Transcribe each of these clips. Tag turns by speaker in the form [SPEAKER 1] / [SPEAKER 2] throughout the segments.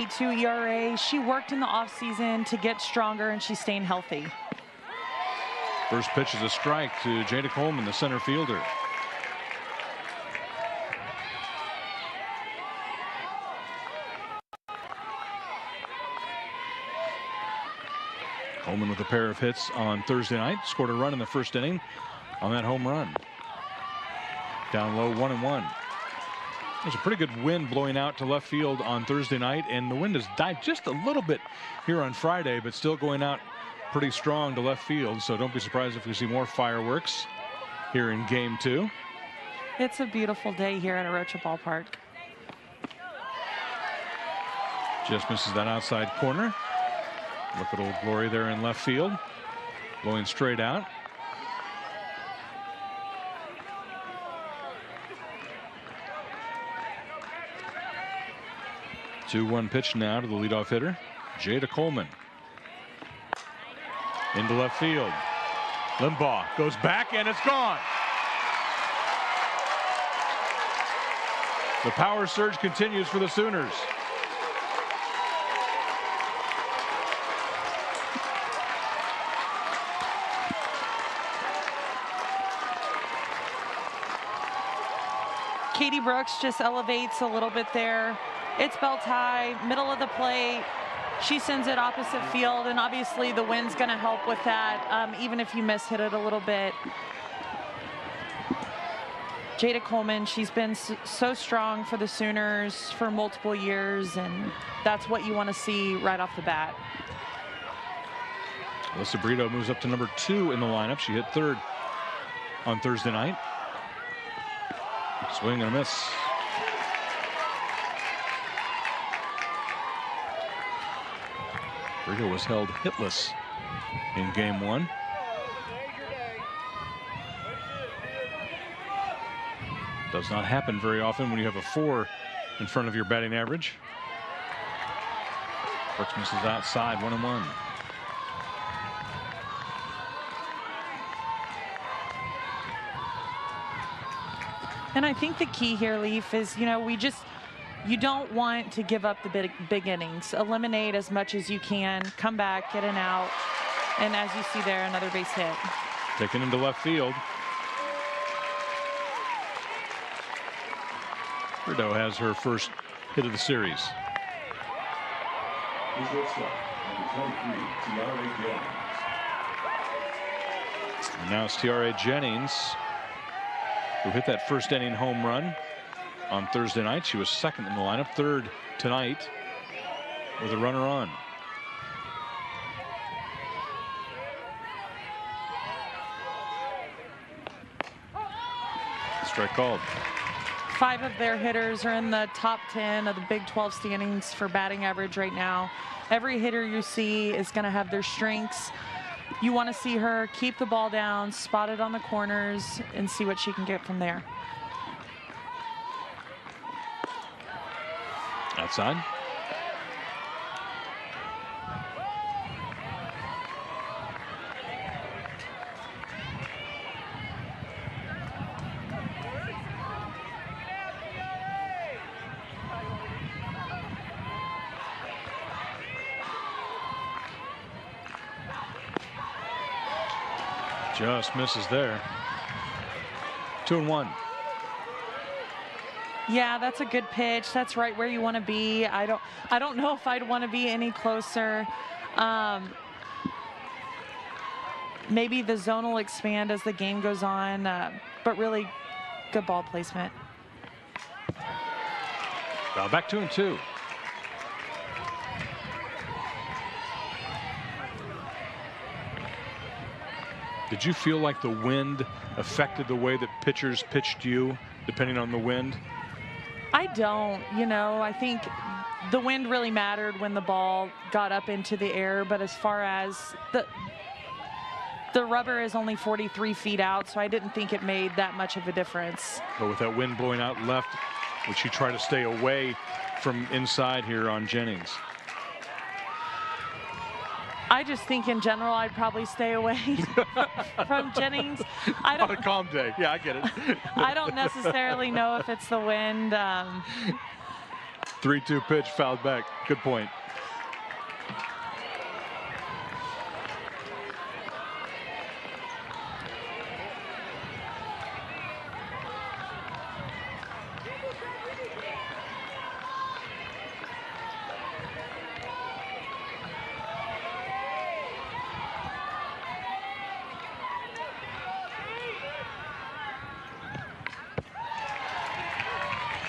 [SPEAKER 1] 2 ERA. She worked in the offseason to get stronger, and she's staying healthy.
[SPEAKER 2] First pitch is a strike to Jada Coleman, the center fielder. Coleman with a pair of hits on Thursday night. Scored a run in the first inning on that home run. Down low, 1-1. There's a pretty good wind blowing out to left field on Thursday night, and the wind has died just a little bit here on Friday, but still going out pretty strong to left field. So don't be surprised if we see more fireworks here in Game 2.
[SPEAKER 1] It's a beautiful day here at Arocha Ballpark.
[SPEAKER 2] Just misses that outside corner. Look at Old Glory there in left field, blowing straight out. Two-one pitch now to the leadoff hitter, Jada Coleman. Into left field. Limbaugh goes back, and it's gone. The power surge continues for the Sooners.
[SPEAKER 1] Katie Brooks just elevates a little bit there. It's belt high, middle of the plate. She sends it opposite field, and obviously the wind's going to help with that, even if you miss hit it a little bit. Jada Coleman, she's been so strong for the Sooners for multiple years, and that's what you want to see right off the bat.
[SPEAKER 2] Alyssa Brito moves up to number 2 in the lineup. She hit third on Thursday night. Swing and a miss. Brito was held hitless in Game 1. Does not happen very often when you have a 4 in front of your batting average. Brooks misses outside, 1-1.
[SPEAKER 1] And I think the key here, Leaf, is, you don't want to give up the big innings. Eliminate as much as you can, come back, get an out, and as you see there, another base hit.
[SPEAKER 2] Taken into left field. Brito has her first hit of the series. And now it's Tiare Jennings, who hit that first inning home run on Thursday night. She was second in the lineup, third tonight with a runner on. Strike called.
[SPEAKER 1] 5 of their hitters are in the top 10 of the Big 12 standings for batting average right now. Every hitter you see is going to have their strengths. You want to see her keep the ball down, spot it on the corners, and see what she can get from there.
[SPEAKER 2] Outside. Just misses there. 2-1.
[SPEAKER 1] Yeah, that's a good pitch. That's right where you want to be. I don't know if I'd want to be any closer. Maybe the zone will expand as the game goes on, but really good ball placement.
[SPEAKER 2] Now back 2-2. Did you feel like the wind affected the way that pitchers pitched you, depending on the wind?
[SPEAKER 1] I don't. I think the wind really mattered when the ball got up into the air, but as far as the rubber is only 43 feet out, so I didn't think it made that much of a difference.
[SPEAKER 2] But with that wind blowing out left, would she try to stay away from inside here on Jennings?
[SPEAKER 1] I just think in general I'd probably stay away from Jennings.
[SPEAKER 2] On a calm day. Yeah, I get it.
[SPEAKER 1] I don't necessarily know if it's the wind.
[SPEAKER 2] 3-2 pitch fouled back. Good point.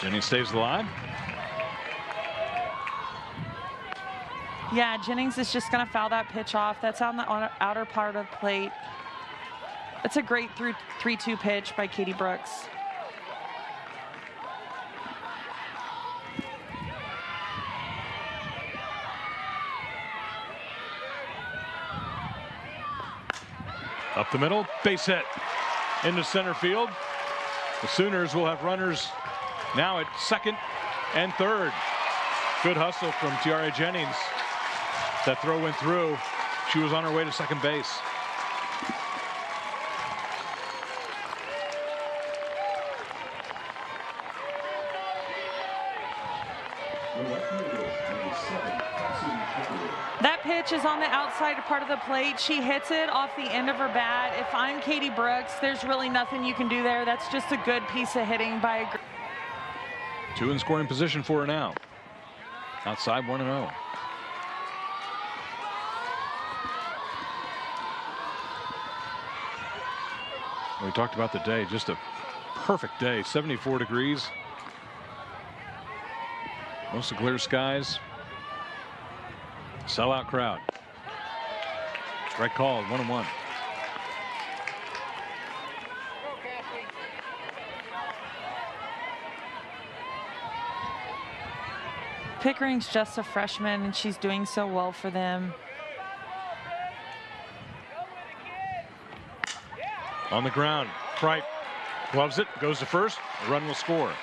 [SPEAKER 2] Jennings stays alive.
[SPEAKER 1] Yeah, Jennings is just going to foul that pitch off. That's on the outer part of the plate. It's a great 3-2 pitch by Katie Brooks.
[SPEAKER 2] Up the middle, base hit into center field. The Sooners will have runners now at second and third. Good hustle from Tiara Jennings. That throw went through. She was on her way to second base.
[SPEAKER 1] That pitch is on the outside part of the plate. She hits it off the end of her bat. If I'm Katie Brooks, there's really nothing you can do there. That's just a good piece of hitting by a...
[SPEAKER 2] Two in scoring position for her now. Outside 1-0. We talked about the day, just a perfect day, 74 degrees. Mostly clear skies. Sellout crowd. Strike called, 1-1.
[SPEAKER 1] Pickering's just a freshman, and she's doing so well for them.
[SPEAKER 2] On the ground, Kripe gloves it, goes to first. The run will score.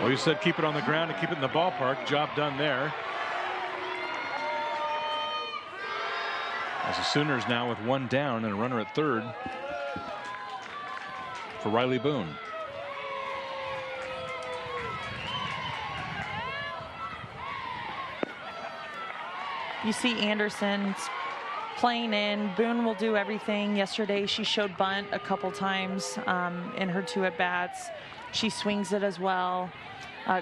[SPEAKER 2] Well, you said keep it on the ground and keep it in the ballpark. Job done there. As the Sooners now with one down and a runner at third for Riley Boone.
[SPEAKER 1] You see Anderson playing in. Boone will do everything. Yesterday she showed bunt a couple times in her 2 at-bats. She swings it as well.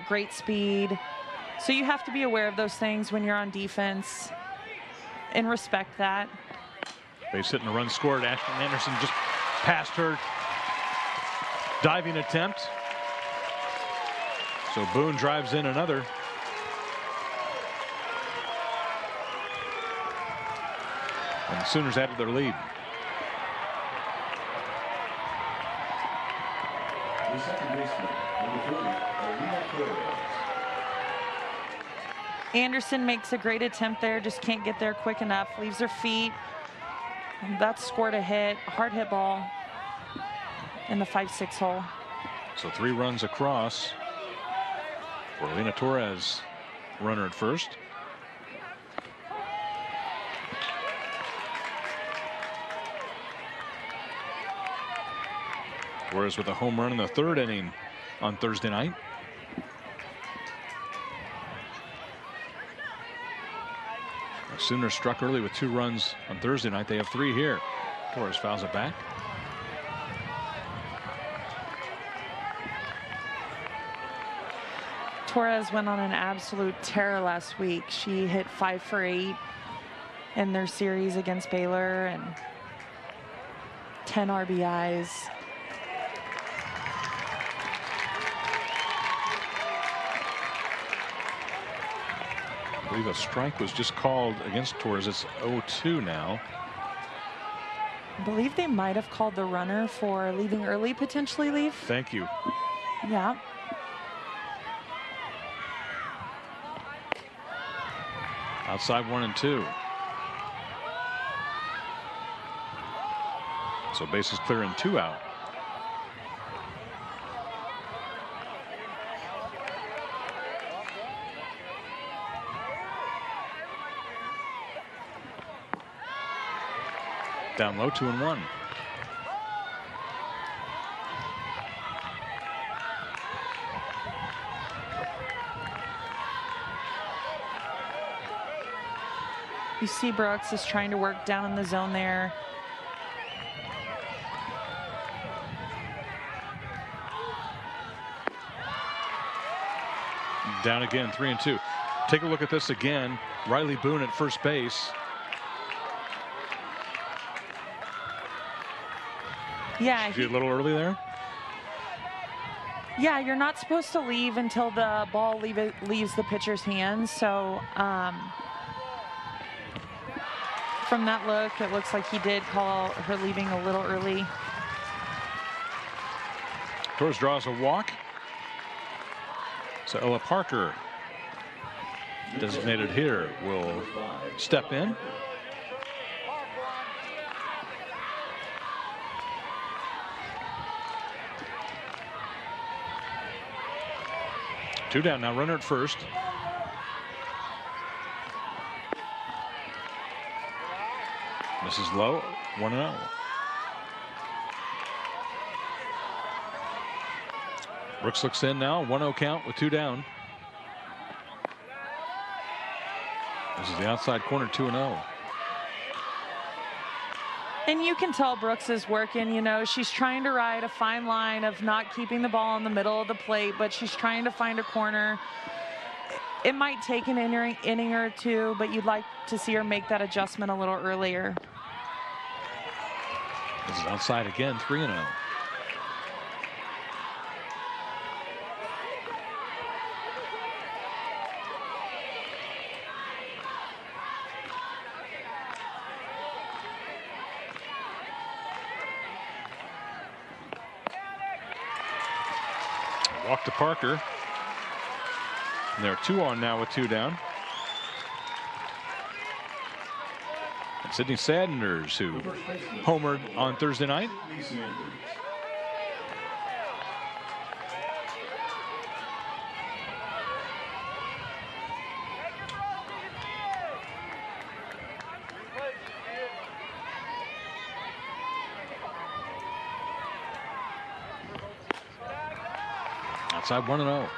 [SPEAKER 1] Great speed. So you have to be aware of those things when you're on defense and respect that.
[SPEAKER 2] Base hit and a run scored. Ashlyn Anderson just passed her diving attempt. So Boone drives in another. And the Sooners added their lead.
[SPEAKER 3] The second baseman, number 30,
[SPEAKER 1] Anderson makes a great attempt there, just can't get there quick enough. Leaves her feet. That scored a hit, hard hit ball in the 5-6 hole.
[SPEAKER 2] So 3 runs across for Lena Torres, runner at first. Torres with a home run in the 3rd inning on Thursday night. The Sooners struck early with 2 runs on Thursday night. They have 3 here. Torres fouls it back.
[SPEAKER 1] Torres went on an absolute tear last week. She hit 5 for 8 in their series against Baylor and 10 RBIs.
[SPEAKER 2] I believe a strike was just called against Torres. It's 0-2 now.
[SPEAKER 1] I believe they might have called the runner for leaving early, potentially leave.
[SPEAKER 2] Thank you.
[SPEAKER 1] Yeah.
[SPEAKER 2] Outside 1-2. So bases clear and 2 out. Down low, 2-1.
[SPEAKER 1] You see Brooks is trying to work down in the zone there.
[SPEAKER 2] Down again, 3-2. Take a look at this again. Riley Boone at first base.
[SPEAKER 1] Yeah,
[SPEAKER 2] She a little early there.
[SPEAKER 1] Yeah, you're not supposed to leave until the ball leaves the pitcher's hands. So from that look, it looks like he did call her leaving a little early.
[SPEAKER 2] Torres draws a walk. So Ella Parker, designated here, will step in. Two down now, runner at first. This is low, 1-0. Brooks looks in now, 1-0 count with two down. This is the outside corner, 2-0.
[SPEAKER 1] And you can tell Brooks is working, you know, she's trying to ride a fine line of not keeping the ball in the middle of the plate, but she's trying to find a corner. It might take an inning or two, but you'd like to see her make that adjustment a little earlier.
[SPEAKER 2] This is outside again, 3-0. Walk to Parker. And there are two on now with two down. And Sydney Sanders, who homered on Thursday night. Outside 1-0.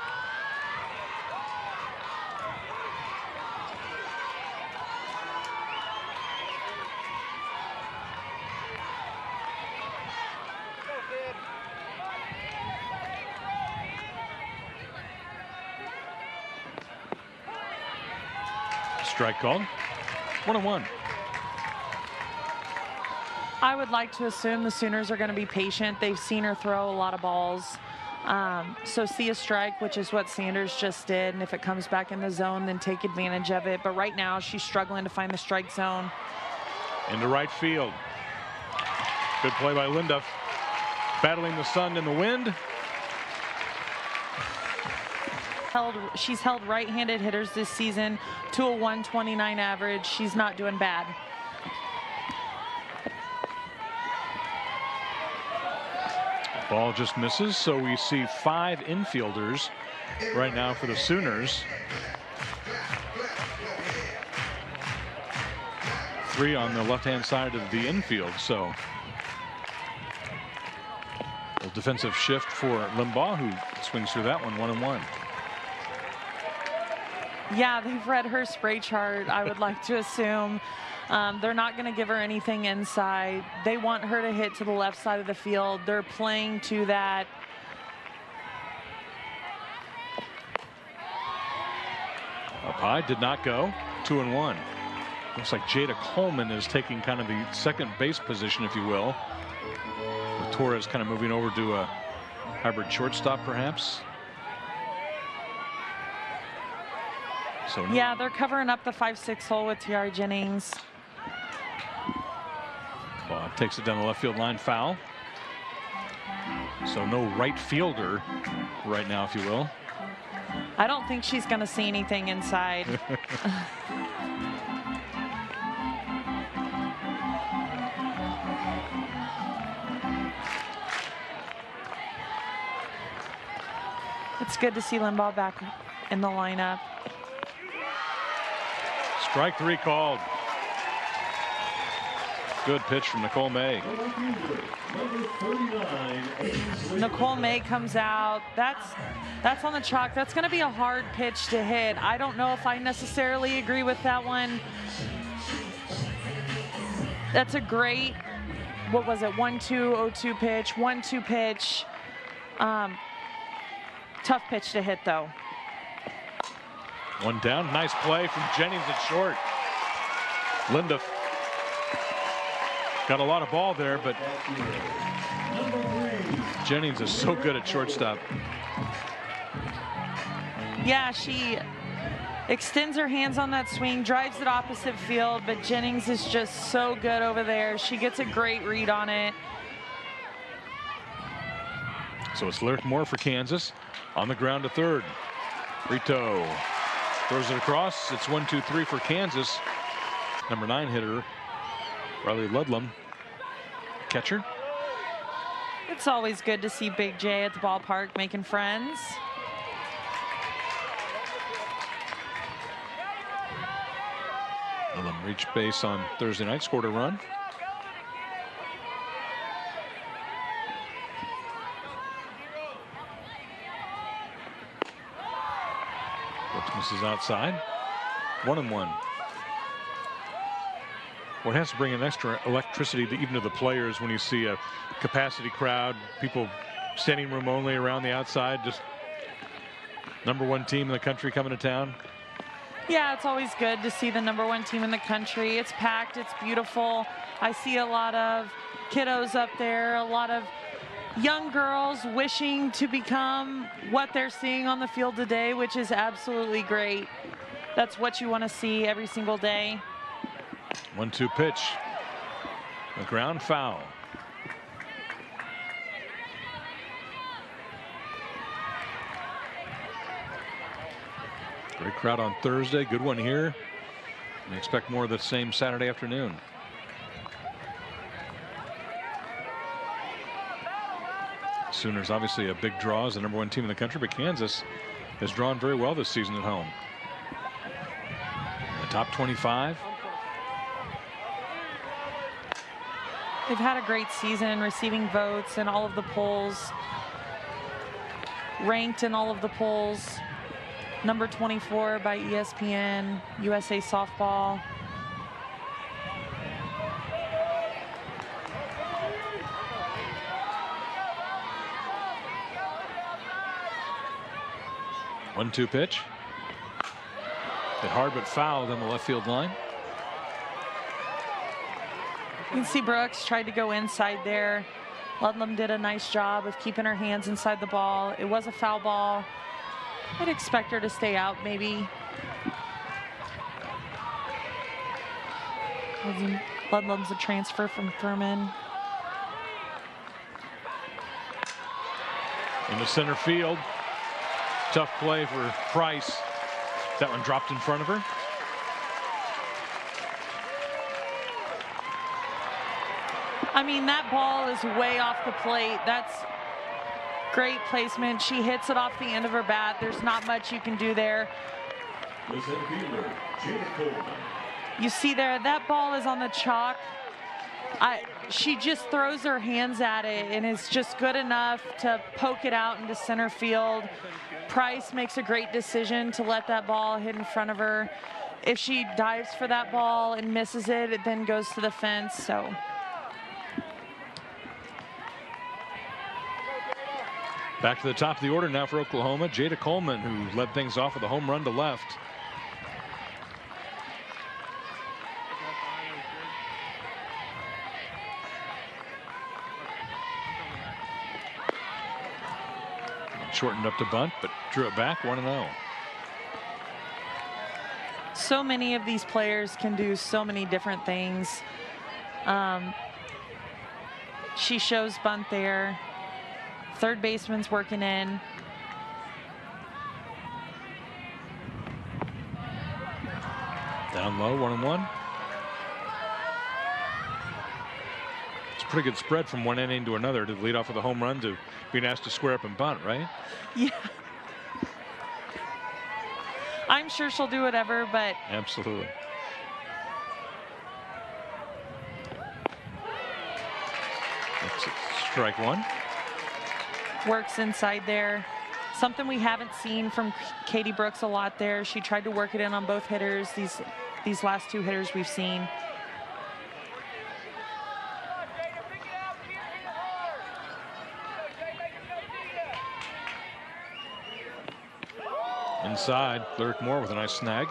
[SPEAKER 2] Strike called. 1-1.
[SPEAKER 1] I would like to assume the Sooners are going to be patient. They've seen her throw a lot of balls. So see a strike, which is what Sanders just did. And if it comes back in the zone, then take advantage of it. But right now, she's struggling to find the strike zone.
[SPEAKER 2] Into right field. Good play by Linda. Battling the sun and the wind.
[SPEAKER 1] She's held right-handed hitters this season to a 129 average. She's not doing bad.
[SPEAKER 2] Ball just misses, so we see five infielders right now for the Sooners. Three on the left-hand side of the infield, so a defensive shift for Limbaugh, who swings through that one, 1-1.
[SPEAKER 1] Yeah, they've read her spray chart, I would like to assume. They're not going to give her anything inside. They want her to hit to the left side of the field. They're playing to that.
[SPEAKER 2] Up high, did not go. 2-1. Looks like Jada Coleman is taking kind of the second base position, if you will, with Torres kind of moving over to a hybrid shortstop, perhaps. So
[SPEAKER 1] yeah, they're covering up the 5-6 hole with Tiara Jennings.
[SPEAKER 2] Well, takes it down the left field line, foul. So no right fielder right now, if you will.
[SPEAKER 1] I don't think she's going to see anything inside. It's good to see Limbaugh back in the lineup.
[SPEAKER 2] Strike three called. Good pitch from Nicole May.
[SPEAKER 1] Nicole May comes out. That's on the chalk. That's going to be a hard pitch to hit. I don't know if I necessarily agree with that one. That's a great, what was it, 1-2, 0-2 pitch, 1-2 pitch. Tough pitch to hit, though.
[SPEAKER 2] One down. Nice play from Jennings at short. Linda got a lot of ball there, but Jennings is so good at shortstop.
[SPEAKER 1] Yeah, she extends her hands on that swing, drives it opposite field, but Jennings is just so good over there. She gets a great read on it.
[SPEAKER 2] So it's Lyric Moore for Kansas on the ground to third. Rito throws it across. It's 1-2-3 for Kansas. Number 9 hitter Riley Ludlam, catcher.
[SPEAKER 1] It's always good to see Big J at the ballpark making friends.
[SPEAKER 2] Ludlam reached base on Thursday night, scored a run. Brooks misses outside. 1-1. Well, it has to bring an extra electricity even to the players when you see a capacity crowd, people standing room only around the outside, just #1 team in the country coming to town.
[SPEAKER 1] Yeah, it's always good to see the #1 team in the country. It's packed, it's beautiful. I see a lot of kiddos up there, a lot of young girls wishing to become what they're seeing on the field today, which is absolutely great. That's what you want to see every single day.
[SPEAKER 2] 1-2 pitch. The ground foul. Great crowd on Thursday. Good one here. We expect more of the same Saturday afternoon. Sooners obviously a big draw as the #1 team in the country, but Kansas has drawn very well this season at home. The top 25.
[SPEAKER 1] They've had a great season, receiving votes in all of the polls, ranked in all of the polls. Number 24 by ESPN, USA Softball.
[SPEAKER 2] One-two pitch. Hit hard but fouled on the left field line.
[SPEAKER 1] You can see Brooks tried to go inside there. Ludlam did a nice job of keeping her hands inside the ball. It was a foul ball. I'd expect her to stay out maybe. Ludlam's a transfer from Furman.
[SPEAKER 2] In the center field. Tough play for Price. That one dropped in front of her.
[SPEAKER 1] I mean, that ball is way off the plate. That's great placement. She hits it off the end of her bat. There's not much you can do there. You see there, that ball is on the chalk. She just throws her hands at it and is just good enough to poke it out into center field. Price makes a great decision to let that ball hit in front of her. If she dives for that ball and misses it, it then goes to the fence. So
[SPEAKER 2] back to the top of the order now for Oklahoma. Jada Coleman, who led things off with a home run to left. Shortened up to bunt, but drew it back 1-0.
[SPEAKER 1] So many of these players can do so many different things. She shows bunt there. Third baseman's working in.
[SPEAKER 2] Down low, 1-1. It's a pretty good spread from one inning to another, to lead off with a home run to being asked to square up and bunt, right?
[SPEAKER 1] Yeah. I'm sure she'll do whatever, but
[SPEAKER 2] absolutely. That's strike one.
[SPEAKER 1] Works inside there. Something we haven't seen from Katie Brooks a lot there. She tried to work it in on both hitters. These last two hitters we've seen.
[SPEAKER 2] Inside, Lyric Moore with a nice snag.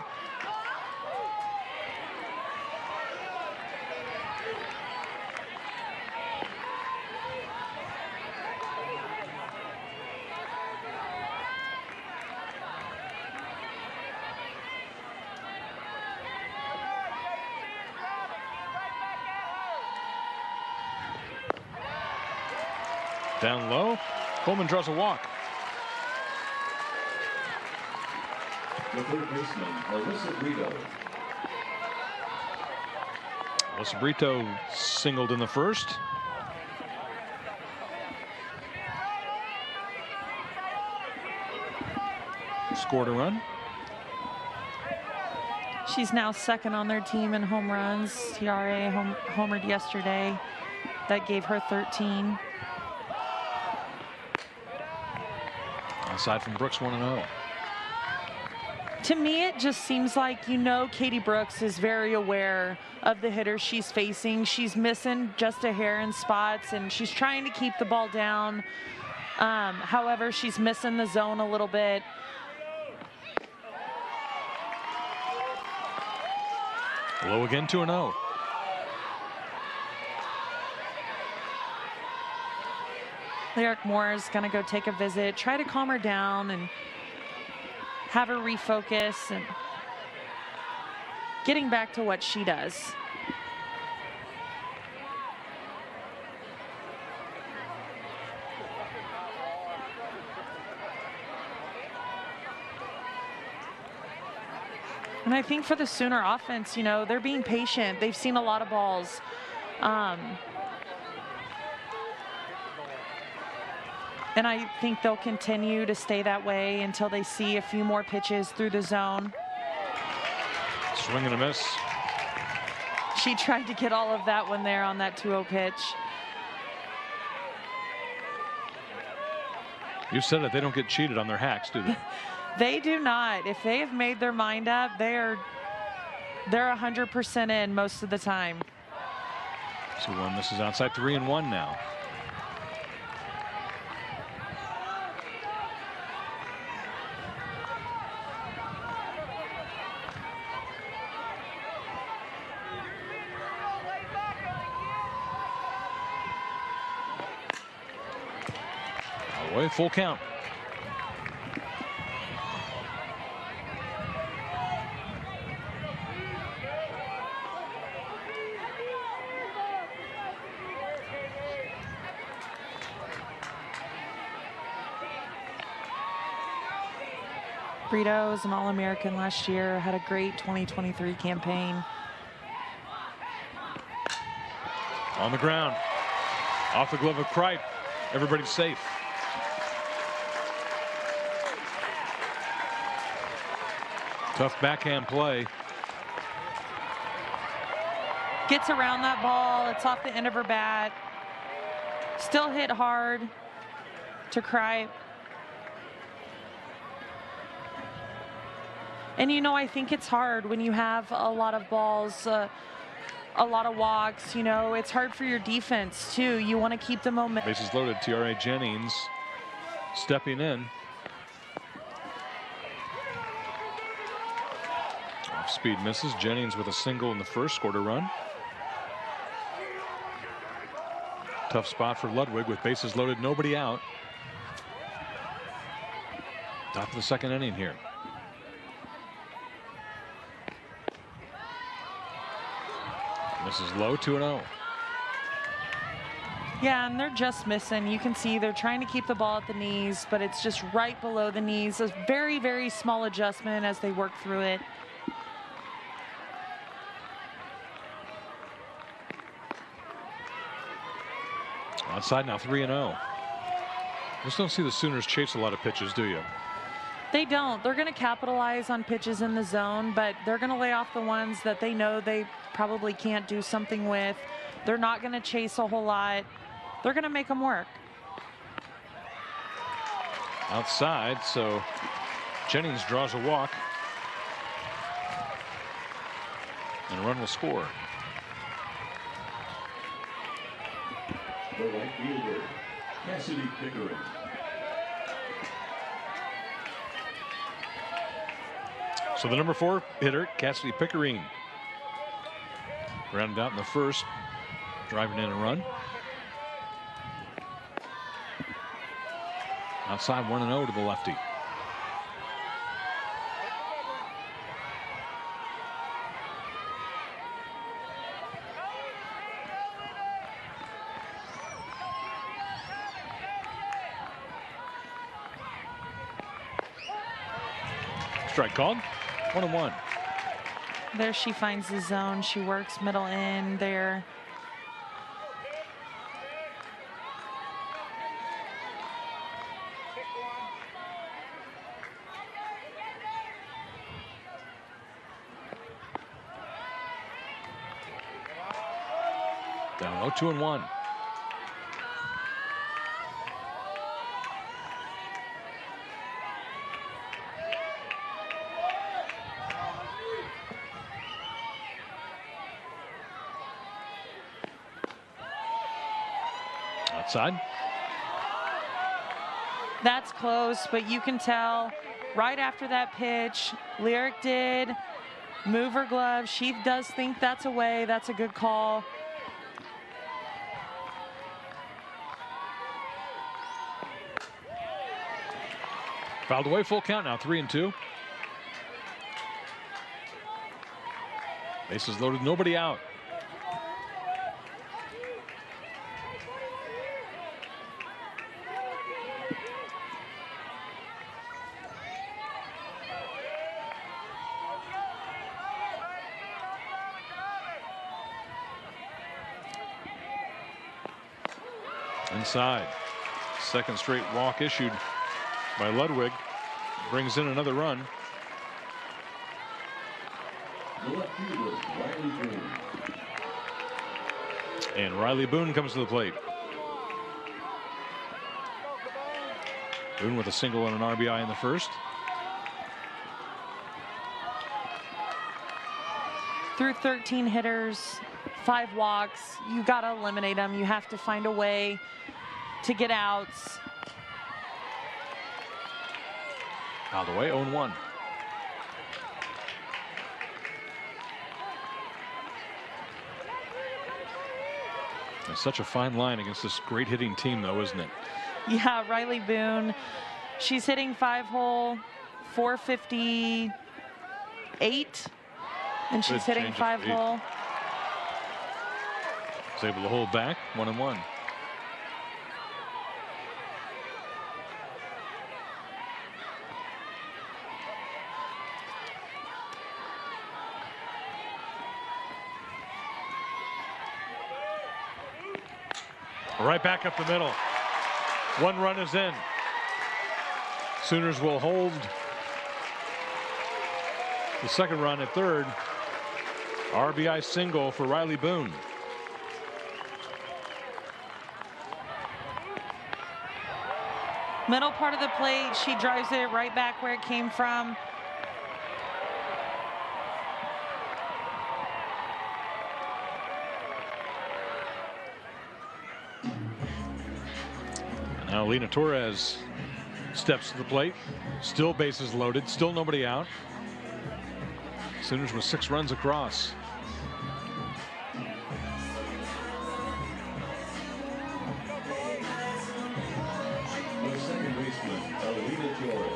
[SPEAKER 2] Down low, Coleman draws a walk.
[SPEAKER 3] The third baseman, Alyssa Brito.
[SPEAKER 2] Alyssa Brito singled in the first. Scored a run.
[SPEAKER 1] She's now second on their team in home runs. TRA homered yesterday. That gave her 13.
[SPEAKER 2] Aside from Brooks, 1-0.
[SPEAKER 1] To me, it just seems like, Katie Brooks is very aware of the hitters she's facing. She's missing just a hair in spots, and she's trying to keep the ball down. However, she's missing the zone a little bit.
[SPEAKER 2] Low again, 2-0.
[SPEAKER 1] Lyric Moore is going to go take a visit, try to calm her down and have her refocus and getting back to what she does. And I think for the Sooner offense, they're being patient. They've seen a lot of balls. And I think they'll continue to stay that way until they see a few more pitches through the zone.
[SPEAKER 2] Swing and a miss.
[SPEAKER 1] She tried to get all of that one there on that 2-0 pitch.
[SPEAKER 2] You said it, they don't get cheated on their hacks, do they?
[SPEAKER 1] They do not. If they have made their mind up, they're 100% in most of the time.
[SPEAKER 2] 2-1 misses outside, 3-1 now. Away, full count.
[SPEAKER 1] Brito was an All-American last year, had a great 2023 campaign.
[SPEAKER 2] On the ground, off the glove of Kripe. Everybody's safe. Tough backhand play.
[SPEAKER 1] Gets around that ball. It's off the end of her bat. Still hit hard to Kripe. And I think it's hard when you have a lot of balls, a lot of walks. It's hard for your defense too. You want to keep the momentum.
[SPEAKER 2] Bases loaded. TRA Jennings stepping in. Off speed misses. Jennings with a single in the first, scored a run. Tough spot for Ludwig with bases loaded, nobody out. Top of the second inning here. This is low, 2-0.
[SPEAKER 1] Yeah, and they're just missing. You can see they're trying to keep the ball at the knees, but it's just right below the knees. A very, very small adjustment as they work through it.
[SPEAKER 2] Outside now, 3-0. Just don't see the Sooners chase a lot of pitches, do you?
[SPEAKER 1] They don't. They're going to capitalize on pitches in the zone, but they're going to lay off the ones that they know they probably can't do something with. They're not going to chase a whole lot. they're going to make them work.
[SPEAKER 2] Outside, so Jennings draws a walk. And a run will score.
[SPEAKER 3] The right fielder, Cassidy Pickering.
[SPEAKER 2] So the number 4 hitter, Cassidy Pickering, grounded out in the first, driving in a run. Outside 1-0 to the lefty. Strike called. 1-1.
[SPEAKER 1] There she finds the zone. She works middle in there.
[SPEAKER 2] Down low, 2-1. Outside.
[SPEAKER 1] That's close, but you can tell right after that pitch, Lyric did move her glove. She does think that's away. That's a good call.
[SPEAKER 2] Fouled away, full count now, 3-2. Bases loaded, nobody out. Inside. Second straight walk issued by Ludwig. Brings in another run.
[SPEAKER 3] The left fielder, Riley Boone.
[SPEAKER 2] And Riley Boone comes to the plate. Boone with a single and an RBI in the first.
[SPEAKER 1] Through 13 hitters, 5 walks, you got to eliminate them. You have to find a way to get outs.
[SPEAKER 2] Out of the way, 0-1. It's such a fine line against this great hitting team, though, isn't it?
[SPEAKER 1] Yeah, Riley Boone, she's hitting 5-hole, 458, and she's
[SPEAKER 2] Good
[SPEAKER 1] hitting
[SPEAKER 2] change of speed.
[SPEAKER 1] 5-hole.
[SPEAKER 2] Was able to hold back, 1-1. Right back up the middle. 1 run is in. Sooners will hold the second run at third. RBI single for Riley Boone.
[SPEAKER 1] Middle part of the plate, she drives it right back where it came from.
[SPEAKER 2] Now Lena Torres steps to the plate. Still bases loaded. Still nobody out. Sooners with 6 runs across.
[SPEAKER 3] The second baseman, Lena Torres.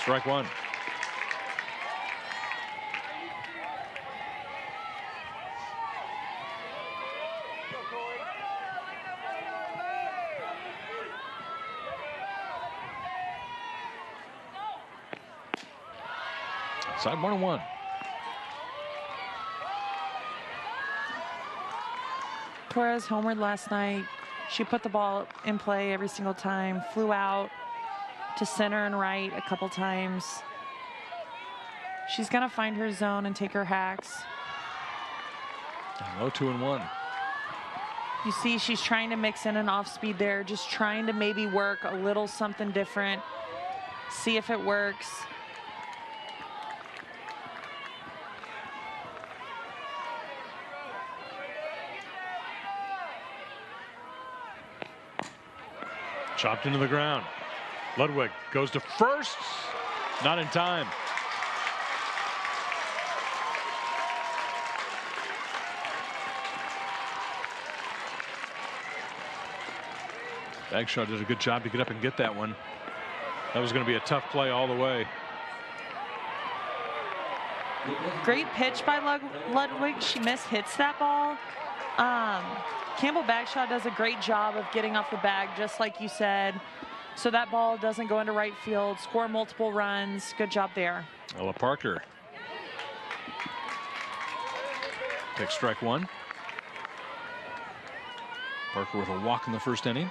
[SPEAKER 2] Strike 1. Side 1-1.
[SPEAKER 1] Torres homered last night. She put the ball in play every single time, flew out to center and right a couple times. She's going to find her zone and take her hacks.
[SPEAKER 2] Low 2-1.
[SPEAKER 1] You see she's trying to mix in an off speed there, just trying to maybe work a little something different, see if it works.
[SPEAKER 2] Chopped into the ground. Ludwig goes to first, not in time. Bagshaw did a good job to get up and get that one. That was going to be a tough play all the way.
[SPEAKER 1] Great pitch by Ludwig. She hits that ball. Campbell Bagshaw does a great job of getting off the bag, just like you said, so that ball doesn't go into right field, score multiple runs. Good job there.
[SPEAKER 2] Ella Parker takes strike one. Parker with a walk in the first inning.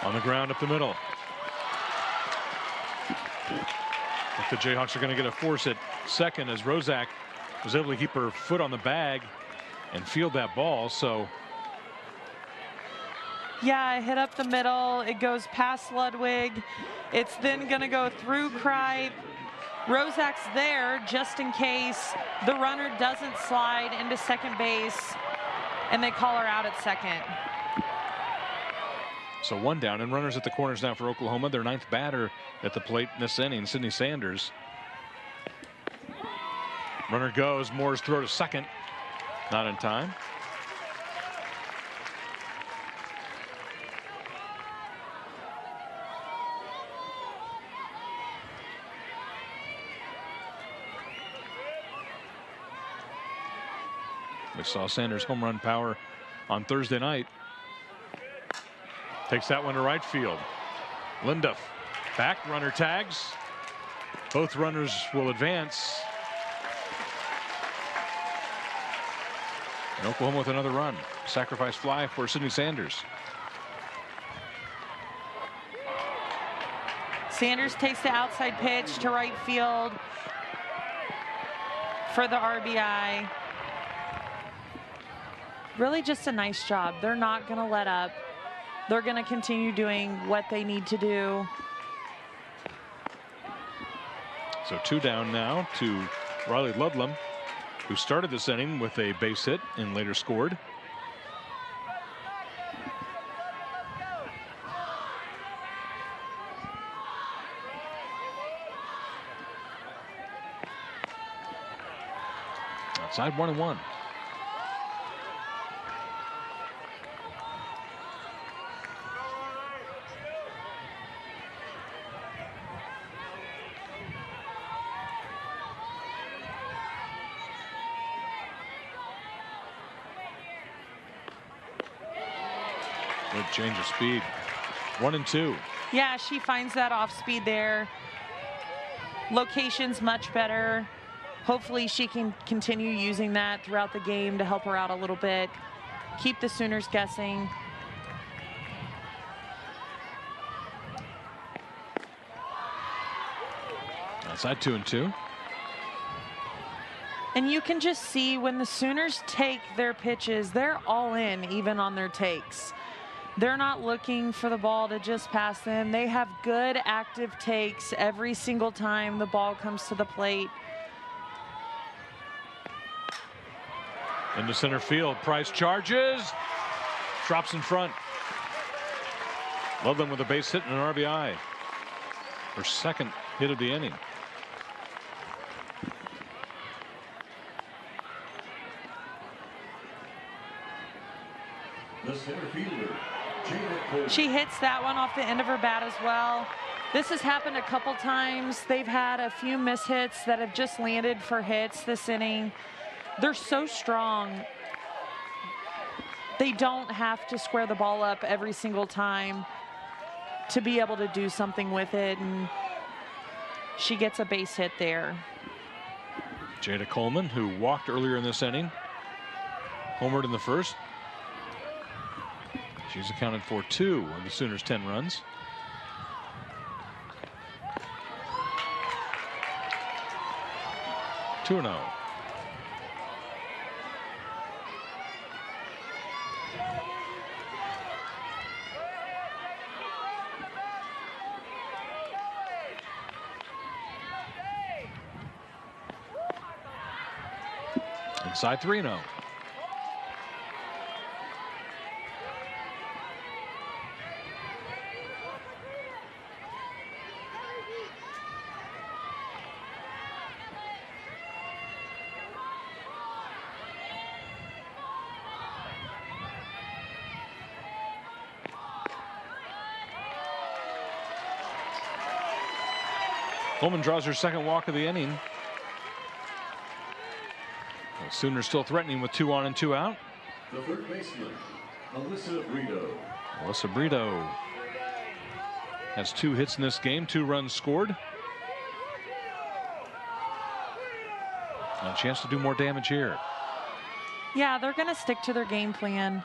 [SPEAKER 2] On the ground up the middle. If the Jayhawks are going to get a force at second, as Rozak was able to keep her foot on the bag and field that ball. So
[SPEAKER 1] yeah, it hit up the middle. It goes past Ludwig. It's then going to go through Kripe. Rozak's there just in case the runner doesn't slide into second base, and they call her out at second.
[SPEAKER 2] So one down and runners at the corners now for Oklahoma. Their ninth batter at the plate in this inning, Sydney Sanders. Runner goes, Moore's throw to second, not in time. We saw Sanders' home run power on Thursday night. Takes that one to right field. Linduff back, runner tags. Both runners will advance. And Oklahoma with another run. Sacrifice fly for Sydney Sanders.
[SPEAKER 1] Sanders takes the outside pitch to right field for the RBI. Really just a nice job. They're not going to let up. They're going to continue doing what they need to do.
[SPEAKER 2] So two down now to Riley Ludlam, who started this inning with a base hit and later scored. Outside 1-1. Good change of speed. 1-2.
[SPEAKER 1] Yeah, she finds that off speed there. Location's much better. Hopefully she can continue using that throughout the game to help her out a little bit. Keep the Sooners guessing.
[SPEAKER 2] Outside 2-2.
[SPEAKER 1] And you can just see when the Sooners take their pitches, they're all in, even on their takes. They're not looking for the ball to just pass them. They have good active takes every single time the ball comes to the plate.
[SPEAKER 2] Into center field. Price charges. Drops in front. Ludlam with a base hit and an RBI. Her second hit of the inning.
[SPEAKER 3] The center fielder,
[SPEAKER 1] She hits that one off the end of her bat as well. This has happened a couple times. They've had a few mishits that have just landed for hits this inning. They're so strong. They don't have to square the ball up every single time. to be able to do something with it, and she gets a base hit there.
[SPEAKER 2] Jada Coleman, who walked earlier in this inning, homered in the first. She's accounted for 2 of the Sooners' 10 runs. Two and 0. Inside 3-0. Coleman draws her second walk of the inning. The Sooners still threatening with 2 on and 2 out.
[SPEAKER 3] The third baseman, Alyssa Brito.
[SPEAKER 2] Alyssa Brito has 2 hits in this game, 2 runs scored. And a chance to do more damage here.
[SPEAKER 1] Yeah, they're going to stick to their game plan.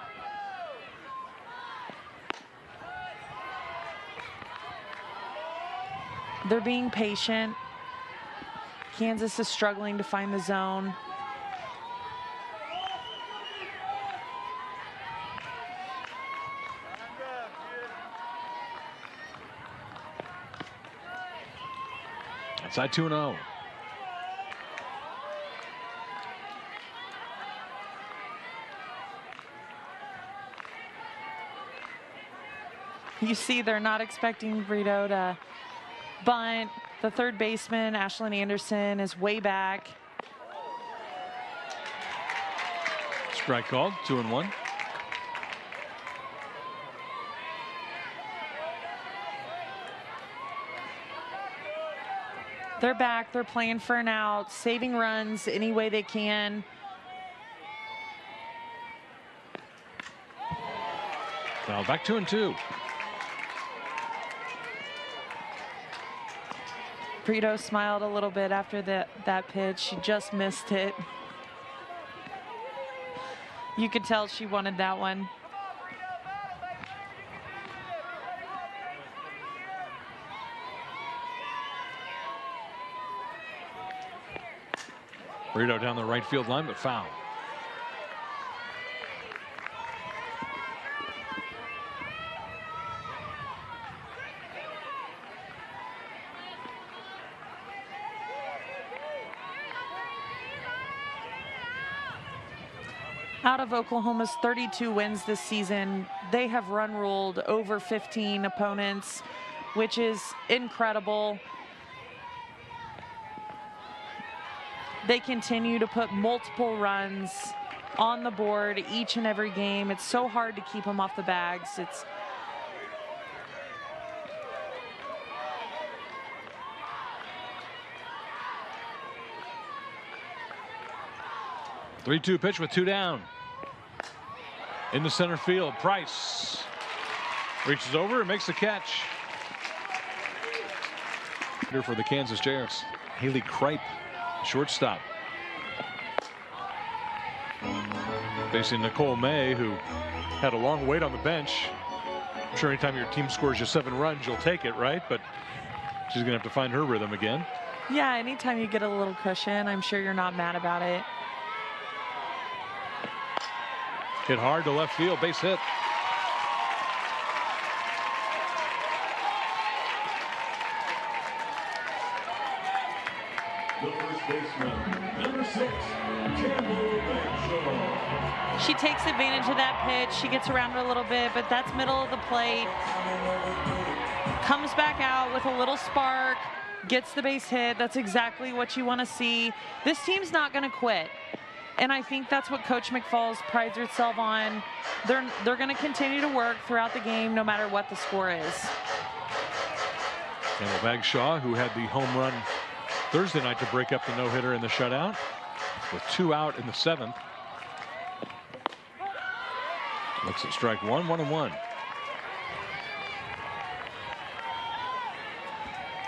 [SPEAKER 1] They're being patient. Kansas is struggling to find the zone.
[SPEAKER 2] Inside 2-0.
[SPEAKER 1] You see they're not expecting Brito to bunt. The third baseman, Ashlyn Anderson, is way back.
[SPEAKER 2] Strike called, 2-1.
[SPEAKER 1] They're back, they're playing for an out, saving runs any way they can.
[SPEAKER 2] Now back 2-2.
[SPEAKER 1] Brito smiled a little bit after that pitch. She just missed it. You could tell she wanted that one.
[SPEAKER 2] Brito down the right field line, but foul.
[SPEAKER 1] Out of Oklahoma's 32 wins this season, they have run ruled over 15 opponents, which is incredible. They continue to put multiple runs on the board each and every game. It's so hard to keep them off the bags. It's
[SPEAKER 2] the 3-2 pitch with 2 down. In the center field, Price reaches over and makes the catch. For the Kansas Jayhawks, Haley Kripe, shortstop. Facing Nicole May, who had a long wait on the bench. I'm sure anytime your team scores you 7 runs, you'll take it, right? But she's going to have to find her rhythm again.
[SPEAKER 1] Yeah, anytime you get a little cushion, I'm sure you're not mad about it.
[SPEAKER 2] Hit hard to left field, base hit.
[SPEAKER 3] The first baseman, number 6, Campbell Bagshaw.
[SPEAKER 1] She takes advantage of that pitch. She gets around it a little bit, but that's middle of the plate. Comes back out with a little spark, gets the base hit. That's exactly what you want to see. This team's not going to quit. And I think that's what Coach McFalls prides herself on. They're going to continue to work throughout the game, no matter what the score is.
[SPEAKER 2] Campbell Bagshaw, who had the home run Thursday night to break up the no-hitter in the shutout, with 2 out in the 7th. Looks at strike 1, 1-1.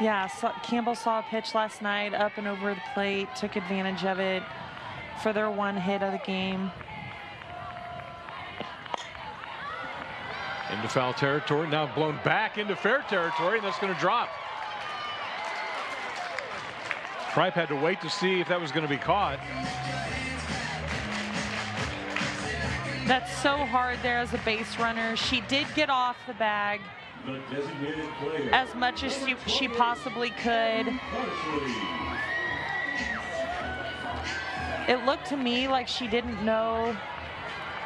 [SPEAKER 1] Yeah, Campbell saw a pitch last night up and over the plate, took advantage of it for their one hit of the game.
[SPEAKER 2] Into foul territory, now blown back into fair territory, and that's going to drop. Tripe had to wait to see if that was going to be caught.
[SPEAKER 1] That's so hard there as a base runner. She did get off the bag as much as she possibly could. It looked to me like she didn't know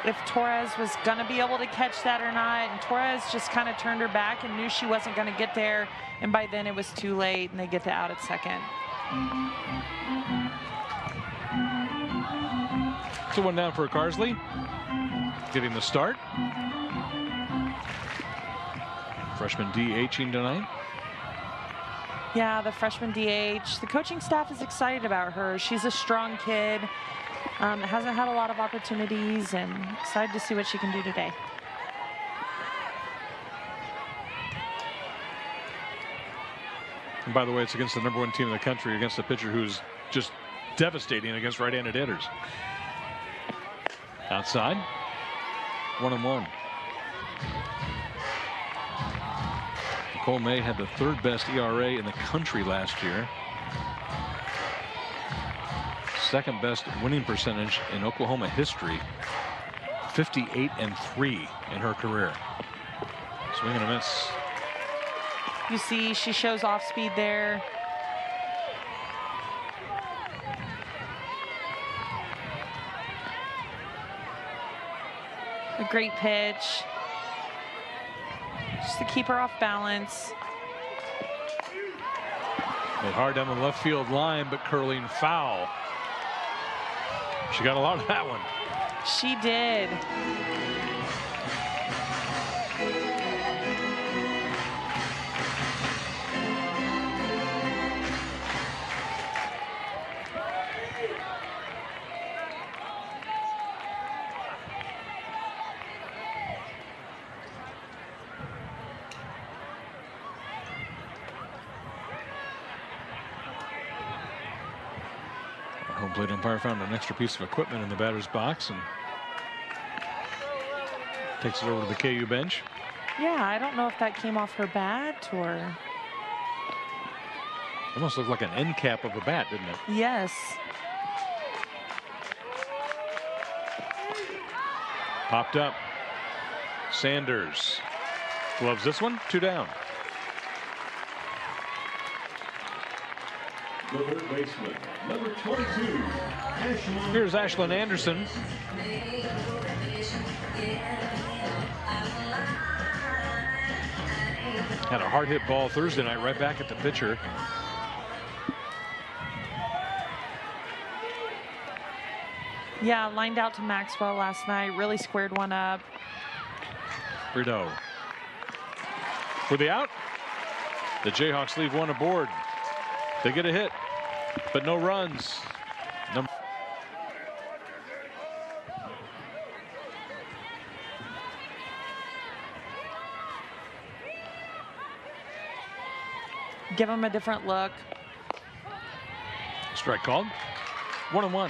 [SPEAKER 1] if Torres was going to be able to catch that or not, and Torres just kind of turned her back and knew she wasn't going to get there, and by then it was too late, and they get the out at second.
[SPEAKER 2] So one down for Carsley, getting the start. Freshman DHing tonight.
[SPEAKER 1] Yeah, the freshman DH. The coaching staff is excited about her. She's a strong kid. Hasn't had a lot of opportunities, and excited to see what she can do today.
[SPEAKER 2] And by the way, it's against the #1 team in the country, against a pitcher who's just devastating against right-handed hitters. Outside, 1-1. Nicole May had the 3rd best ERA in the country last year. 2nd best winning percentage in Oklahoma history. 58-3 in her career. Swing and a miss.
[SPEAKER 1] You see, she shows off speed there. A great pitch. Just to keep her off balance.
[SPEAKER 2] Hit hard down the left field line, but curling foul. She got a lot of that one.
[SPEAKER 1] She did.
[SPEAKER 2] Home plate umpire found an extra piece of equipment in the batter's box and takes it over to the KU bench.
[SPEAKER 1] Yeah, I don't know if that came off her bat or...
[SPEAKER 2] Almost looked like an end cap of a bat, didn't it?
[SPEAKER 1] Yes.
[SPEAKER 2] Popped up. Sanders gloves this one. 2 down.
[SPEAKER 3] The third baseman, number 22, Ashlyn.
[SPEAKER 2] Here's Ashlyn Anderson. Had a hard hit ball Thursday night right back at the pitcher.
[SPEAKER 1] Yeah, lined out to Maxwell last night. Really squared one up.
[SPEAKER 2] Rideau. For the out. The Jayhawks leave one aboard. They get a hit, but no runs.
[SPEAKER 1] Give them a different look.
[SPEAKER 2] Strike called. 1-1.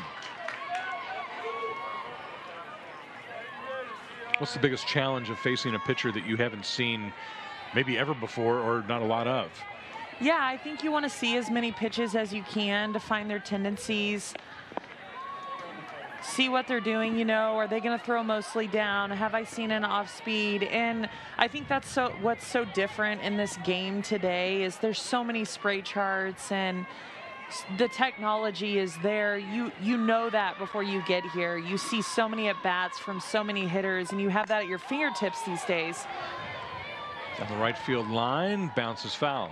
[SPEAKER 2] What's the biggest challenge of facing a pitcher that you haven't seen maybe ever before or not a lot of?
[SPEAKER 1] Yeah, I think you want to see as many pitches as you can to find their tendencies. See what they're doing, you know, are they going to throw mostly down? Have I seen an off speed? And I think that's what's so different in this game today is there's so many spray charts and the technology is there. You know that before you get here. You see so many at bats from so many hitters and you have that at your fingertips these days.
[SPEAKER 2] Down the right field line, bounces foul.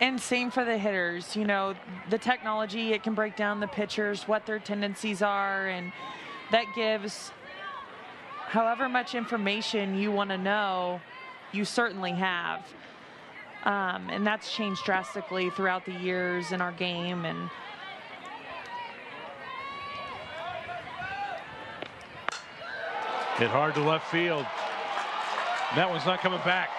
[SPEAKER 1] And same for the hitters, you know, the technology, it can break down the pitchers, what their tendencies are, and that gives however much information you want to know, you certainly have. And that's changed drastically throughout the years in our game. And
[SPEAKER 2] hit hard to left field. That one's not coming back.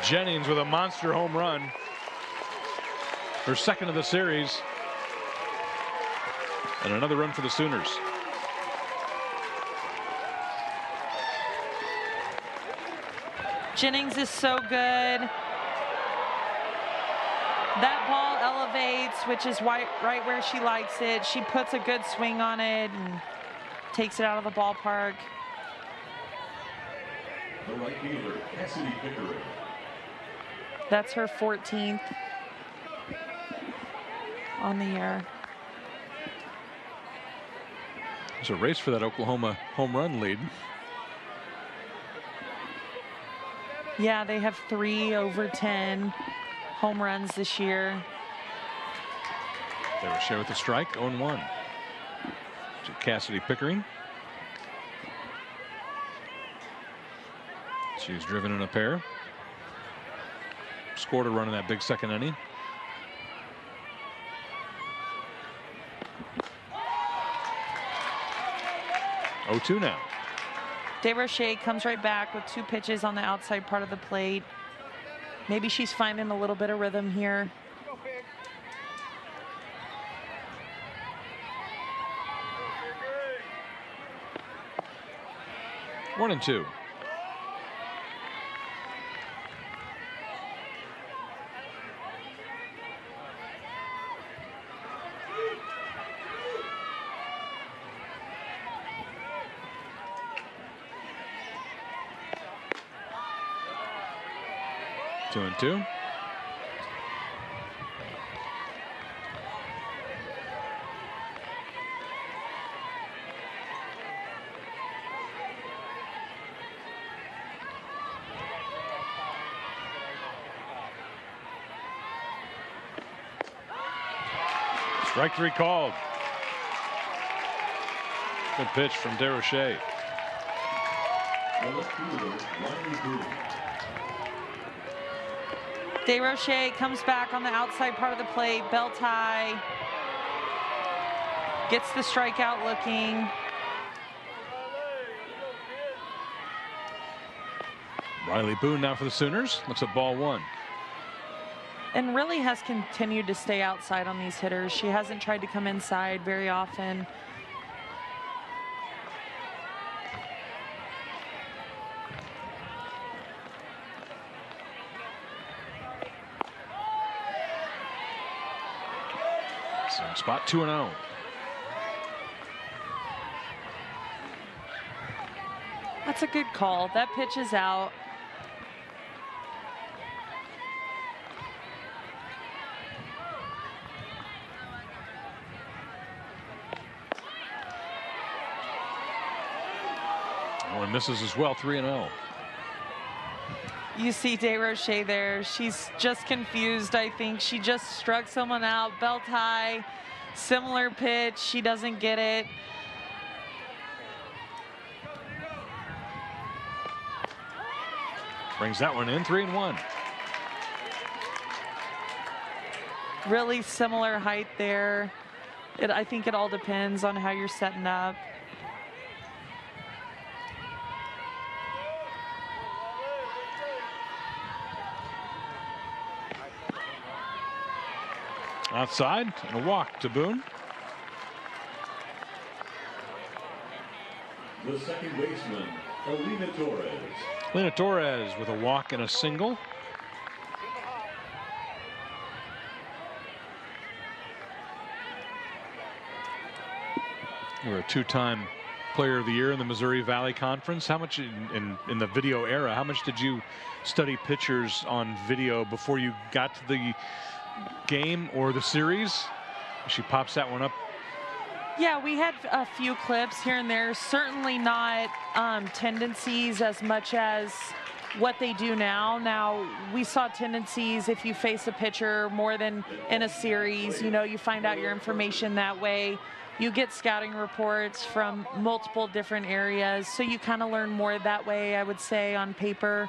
[SPEAKER 2] Jennings with a monster home run. Her second of the series. And another run for the Sooners.
[SPEAKER 1] Jennings is so good. That ball elevates, which is right where she likes it. She puts a good swing on it and takes it out of the ballpark.
[SPEAKER 3] The right fielder, Cassidy Pickering.
[SPEAKER 1] That's her 14th on the year.
[SPEAKER 2] There's a race for that Oklahoma home run lead.
[SPEAKER 1] Yeah, they have 3 over 10 home runs this year.
[SPEAKER 2] They were shared with a strike, 0-1 to Cassidy Pickering. She's driven in a pair. Scored a run in that big second inning. Oh, 2 now.
[SPEAKER 1] DeRoche comes right back with 2 pitches on the outside part of the plate. Maybe she's finding a little bit of rhythm here.
[SPEAKER 2] One and 2. Two and 2. Strike 3 called. Good pitch from DeRoche.
[SPEAKER 3] The left fielder, Riley Boone.
[SPEAKER 1] DeRoche comes back on the outside part of the plate. Bell tie. Gets the strikeout looking.
[SPEAKER 2] Riley Boone now for the Sooners. Looks at ball 1.
[SPEAKER 1] And really has continued to stay outside on these hitters. She hasn't tried to come inside very often.
[SPEAKER 2] Same spot, 2-0.
[SPEAKER 1] That's a good call. That pitch is out.
[SPEAKER 2] One misses as well, 3-0.
[SPEAKER 1] You see DeRoche there. She's just confused, I think. She just struck someone out. Belt high, similar pitch. She doesn't get it.
[SPEAKER 2] Brings that one in, 3-1.
[SPEAKER 1] Really similar height there. I think it all depends on how you're setting up.
[SPEAKER 2] Outside and a walk to Boone.
[SPEAKER 3] The second baseman, Alina Torres.
[SPEAKER 2] Lena Torres with a walk and a single. You were a 2-time Player of the Year in the Missouri Valley Conference. How much in the video era, how much did you study pitchers on video before you got to the game or the series? She pops that one up.
[SPEAKER 1] Yeah, we had a few clips here and there. Certainly not tendencies as much as what they do now. Now, we saw tendencies if you face a pitcher more than in a series. You know, you find out your information that way. You get scouting reports from multiple different areas. So you kind of learn more that way, I would say, on paper.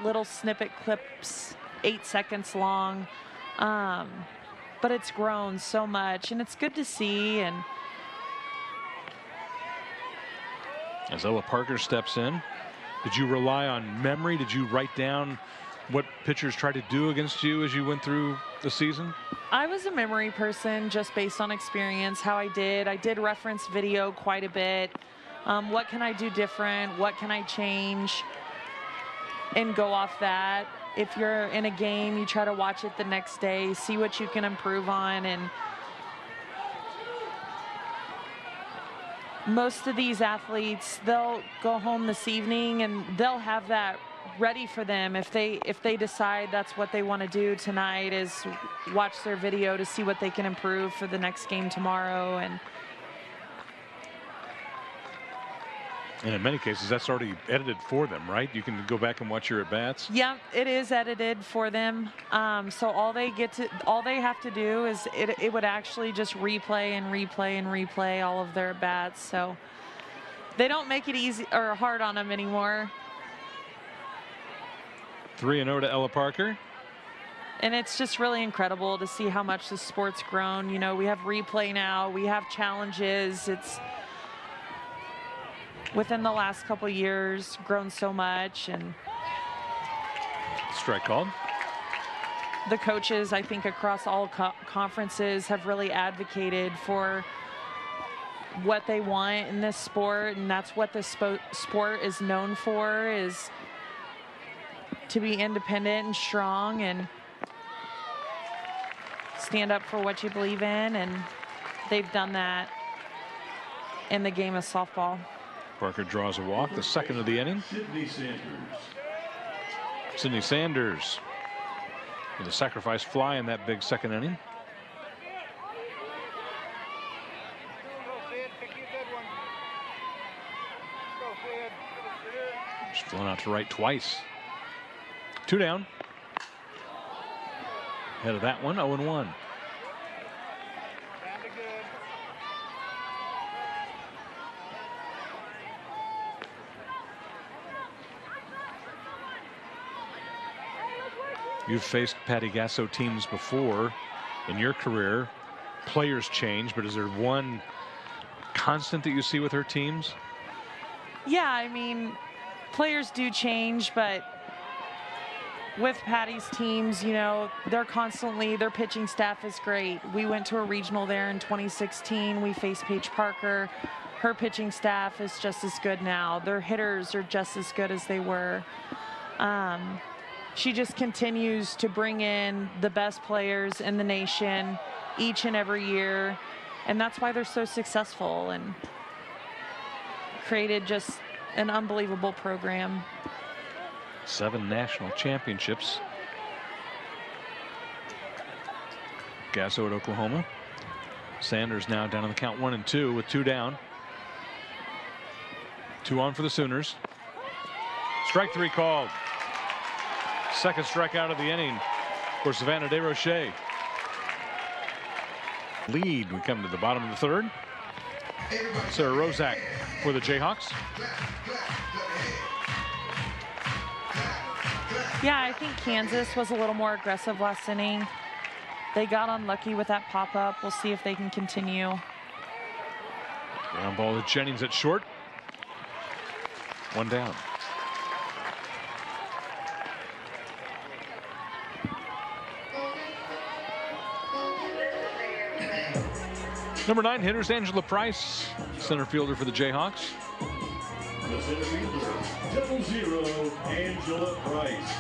[SPEAKER 1] Little snippet clips, 8 seconds long. But it's grown so much, and it's good to see. And
[SPEAKER 2] as Ella Parker steps in, did you rely on memory? Did you write down what pitchers tried to do against you as you went through the season?
[SPEAKER 1] I was a memory person just based on experience, how I did reference video quite a bit. What can I do different? What can I change? And go off that. If you're in a game, you try to watch it the next day, see what you can improve on. And most of these athletes, they'll go home this evening and they'll have that ready for them. If they decide that's what they want to do tonight, is watch their video to see what they can improve for the next game tomorrow. And
[SPEAKER 2] in many cases, that's already edited for them, right? You can go back and watch your at-bats.
[SPEAKER 1] yeah, it is edited for them. So all they have to do is it would actually just replay and replay and replay all of their at-bats. So they don't make it easy or hard on them anymore.
[SPEAKER 2] 3-0 to Ella Parker.
[SPEAKER 1] And it's just really incredible to see how much the sport's grown. You know, we have replay now, we have challenges. It's within the last couple years grown so much. And
[SPEAKER 2] Strike called.
[SPEAKER 1] the coaches, I think across all conferences, have really advocated for what they want in this sport, and that's what this sport is known for, is to be independent and strong and stand up for what you believe in, and they've done that in the game of softball.
[SPEAKER 2] Parker draws a walk, the second of the inning. Sydney Sanders with a sacrifice fly in that big second inning. Just flown out to right twice. 2 down. Ahead of that one, 0-1. You've faced Patty Gasso teams before in your career. Players change, but is there one constant that you see with her teams?
[SPEAKER 1] Yeah, I mean, players do change, but with Patty's teams, you know, they're constantly, their pitching staff is great. We went to a regional there in 2016. We faced Paige Parker. Her pitching staff is just as good now. Their hitters are just as good as they were. She just continues to bring in the best players in the nation each and every year. And that's why they're so successful and created just an unbelievable program.
[SPEAKER 2] 7 national championships. Gasso at Oklahoma. Sanders now down on the count 1-2 with 2 down. 2 on for the Sooners. Strike 3 called. Second strikeout of the inning for Savannah DeRoche. Lead, we come to the bottom of the third. Sarah Rozak for the Jayhawks.
[SPEAKER 1] Yeah, I think Kansas was a little more aggressive last inning. They got unlucky with that pop-up. We'll see if they can continue.
[SPEAKER 2] Ground ball to Jennings at short. 1 down. Number 9 hitters Angela Price, center fielder for the Jayhawks.
[SPEAKER 3] The center fielder, 00, Angela Price.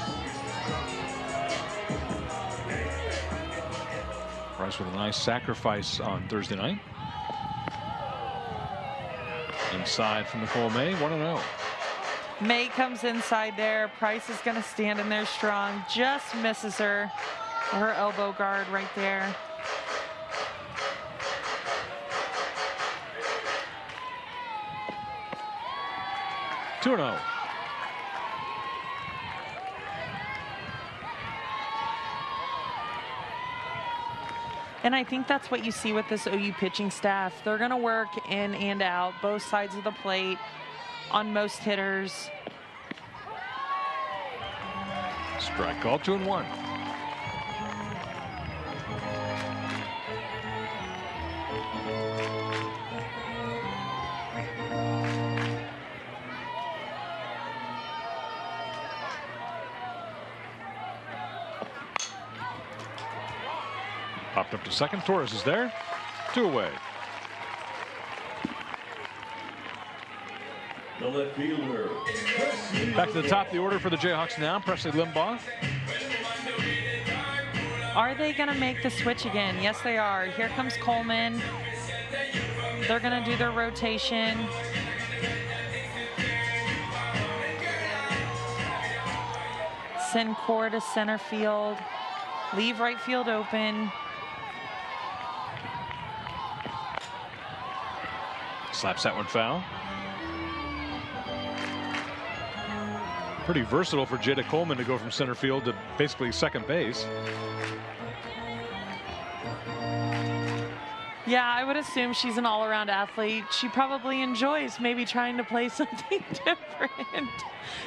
[SPEAKER 2] Price with a nice sacrifice on Thursday night. Inside from Nicole May, 1-0.
[SPEAKER 1] May comes inside there. Price is going to stand in there strong. Just misses her. Her elbow guard right there.
[SPEAKER 2] Two-0.
[SPEAKER 1] And I think that's what you see with this OU pitching staff. They're going to work in and out, both sides of the plate, on most hitters.
[SPEAKER 2] Strike call, 2-1. Popped up to second. Torres is there. 2 away.
[SPEAKER 3] The left fielder.
[SPEAKER 2] Back to the top of the order for the Jayhawks now. Presley Limbaugh.
[SPEAKER 1] Are they going to make the switch again? Yes, they are. Here comes Coleman. They're going to do their rotation. Send Core to center field. Leave right field open.
[SPEAKER 2] Slaps that one foul. Pretty versatile for Jada Coleman to go from center field to basically second base.
[SPEAKER 1] Yeah, I would assume she's an all-around athlete. She probably enjoys maybe trying to play something different.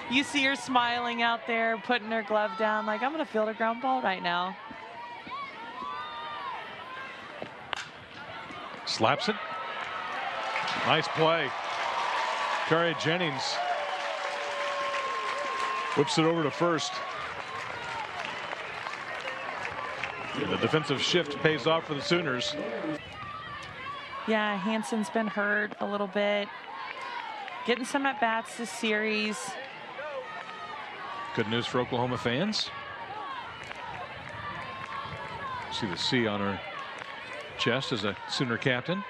[SPEAKER 1] You see her smiling out there, putting her glove down like, I'm going to field a ground ball right now.
[SPEAKER 2] Slaps it. Nice play. Carrie Jennings whips it over to first. And the defensive shift pays off for the Sooners.
[SPEAKER 1] Yeah, Hansen's been hurt a little bit. Getting some at-bats this series.
[SPEAKER 2] Good news for Oklahoma fans. See the C on her chest as a Sooner captain.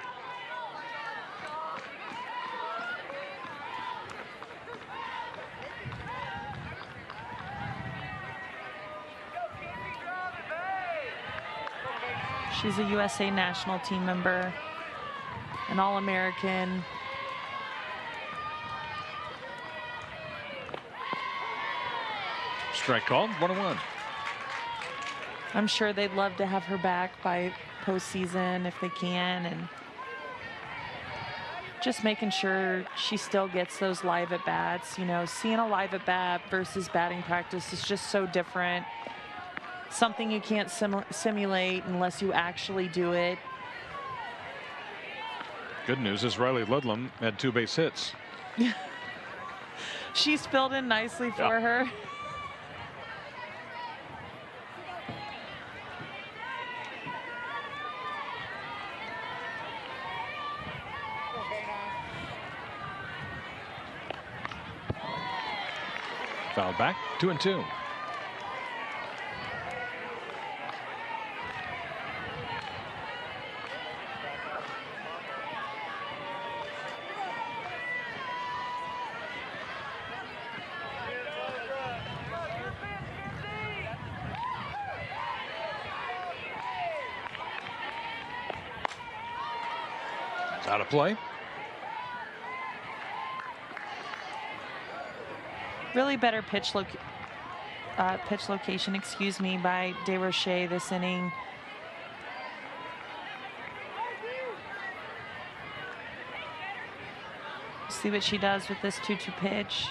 [SPEAKER 1] She's a USA national team member, an All-American.
[SPEAKER 2] Strike called, 1-1.
[SPEAKER 1] I'm sure they'd love to have her back by postseason if they can, and just making sure she still gets those live at-bats. You know, seeing a live at-bat versus batting practice is just so different. Something you can't simulate unless you actually do it.
[SPEAKER 2] Good news is Riley Ludlam had 2 base hits.
[SPEAKER 1] She's filled in nicely for her.
[SPEAKER 2] Fouled back, 2-2. Out of play.
[SPEAKER 1] Really better pitch location, excuse me, by DeRoche this inning. See what she does with this 2-2 pitch.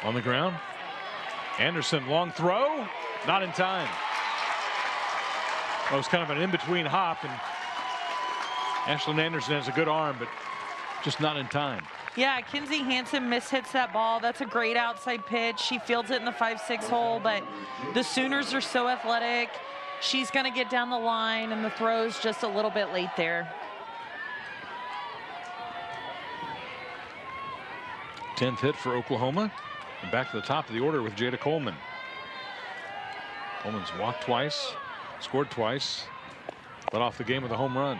[SPEAKER 2] On the ground. Anderson, long throw, not in time. It was kind of an in-between hop, and Ashlyn Anderson has a good arm, but just not in time.
[SPEAKER 1] Yeah, Kinsey Hansen mishits that ball. That's a great outside pitch. She fields it in the 5-6 hole, but the Sooners are so athletic. She's going to get down the line, and the throw's just a little bit late there.
[SPEAKER 2] 10th hit for Oklahoma. And back to the top of the order with Jada Coleman. Coleman's walked twice, scored twice, led off the game with a home run.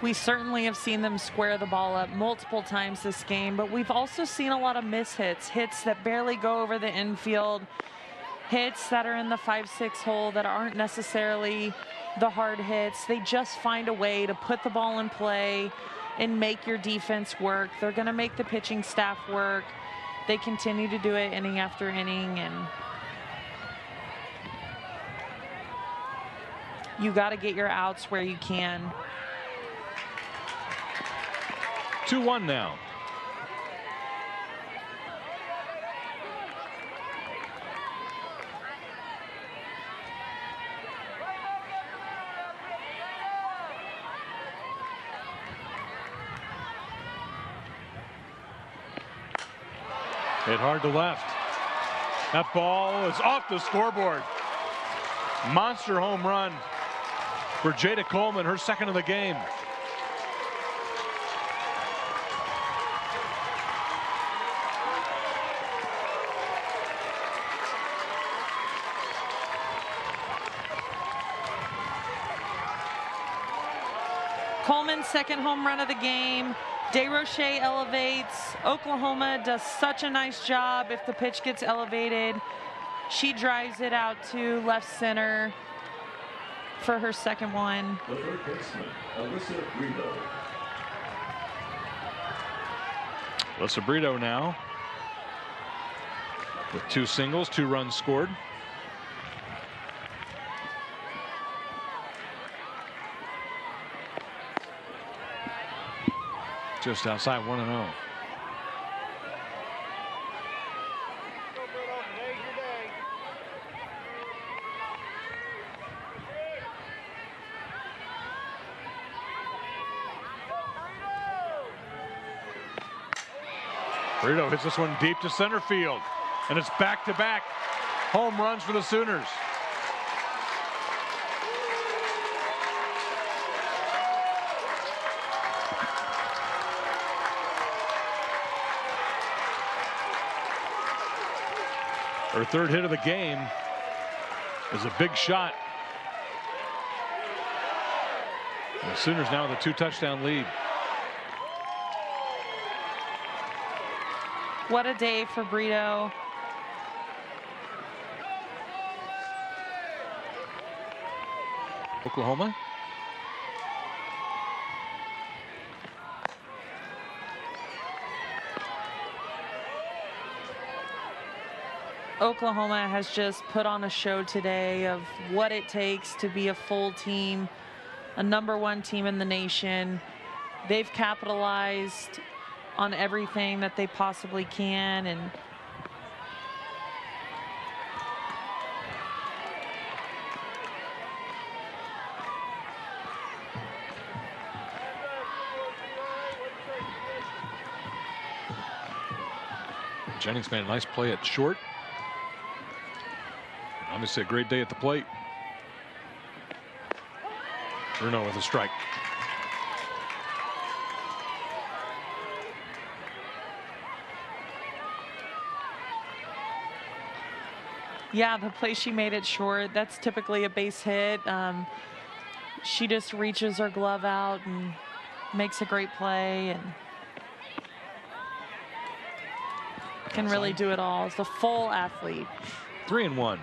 [SPEAKER 1] We certainly have seen them square the ball up multiple times this game, but we've also seen a lot of mishits, hits that barely go over the infield, hits that are in the 5-6 hole that aren't necessarily the hard hits. They just find a way to put the ball in play and make your defense work. They're going to make the pitching staff work. They continue to do it inning after inning, and you got to get your outs where you can.
[SPEAKER 2] 2-1 now. Hit hard to left. That ball is off the scoreboard. Monster home run for Jada Coleman, her second of the game.
[SPEAKER 1] Coleman's second home run of the game. DeRoche elevates. Oklahoma does such a nice job if the pitch gets elevated. She drives it out to left center for her second one.
[SPEAKER 3] The third baseman, Alyssa Brito.
[SPEAKER 2] Alyssa Brito now with 2 singles, 2 runs scored. Just outside 1-0. Brito hits this one deep to center field, and it's back-to-back home runs for the Sooners. Her third hit of the game is a big shot. And the Sooners now with a 2-touchdown lead.
[SPEAKER 1] What a day for Brito.
[SPEAKER 2] Oklahoma.
[SPEAKER 1] Oklahoma has just put on a show today of what it takes to be a full team, a #1 team in the nation. They've capitalized on everything that they possibly can, and
[SPEAKER 2] Jennings made a nice play at short. Obviously a great day at the plate. Bruno with a strike.
[SPEAKER 1] yeah, the play she made it short, that's typically a base hit. She just reaches her glove out and makes a great play and can really do it all. It's a full athlete.
[SPEAKER 2] 3-1.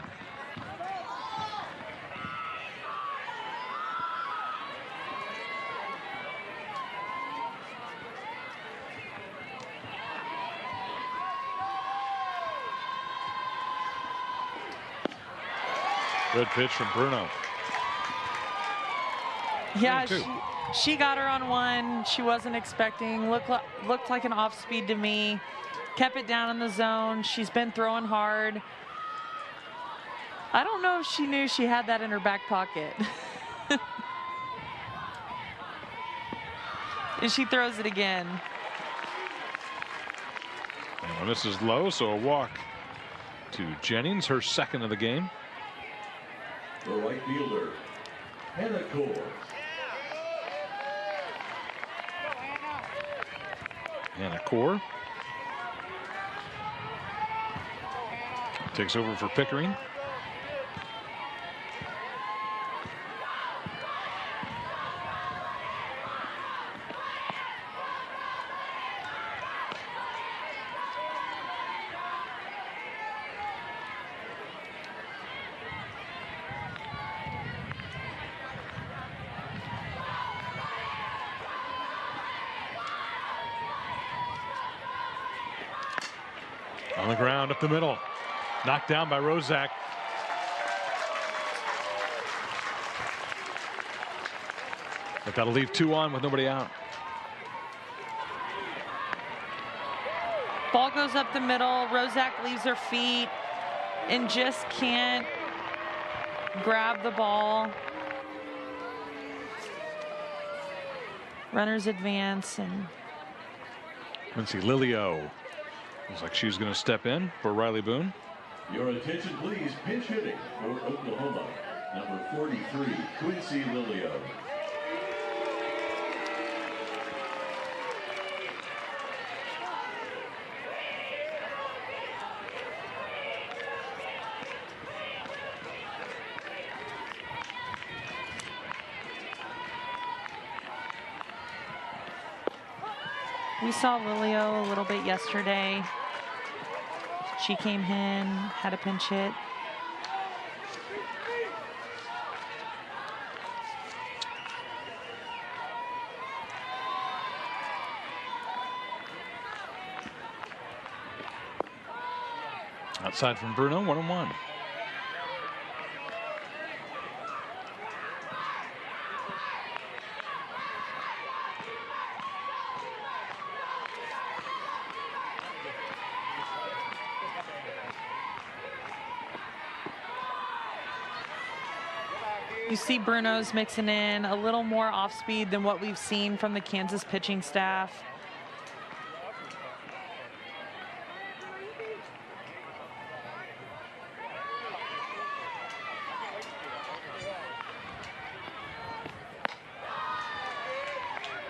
[SPEAKER 2] Good pitch from Bruno.
[SPEAKER 1] Yeah, she got her on one. She wasn't expecting. Looked like an off speed to me. Kept it down in the zone. She's been throwing hard. I don't know if she knew she had that in her back pocket. And she throws it again.
[SPEAKER 2] And this is low, so a walk to Jennings, her second of the game.
[SPEAKER 3] The right fielder, Hannah Core.
[SPEAKER 2] Hannah Core takes over for Pickering. On the ground up the middle. Knocked down by Rozak. But that'll leave 2 on with nobody out.
[SPEAKER 1] Ball goes up the middle. Rozak leaves her feet and just can't grab the ball. Runners advance and
[SPEAKER 2] Quincy Lilio Looks like she's going to step in for Riley Boone.
[SPEAKER 3] Your attention, please. Pinch hitting for Oklahoma, number 43, Quincy Lilio.
[SPEAKER 1] We saw Lilio a little bit yesterday. She came in, had a pinch hit.
[SPEAKER 2] Outside from Bruno, 1-1.
[SPEAKER 1] You see Bruno's mixing in a little more off speed than what we've seen from the Kansas pitching staff.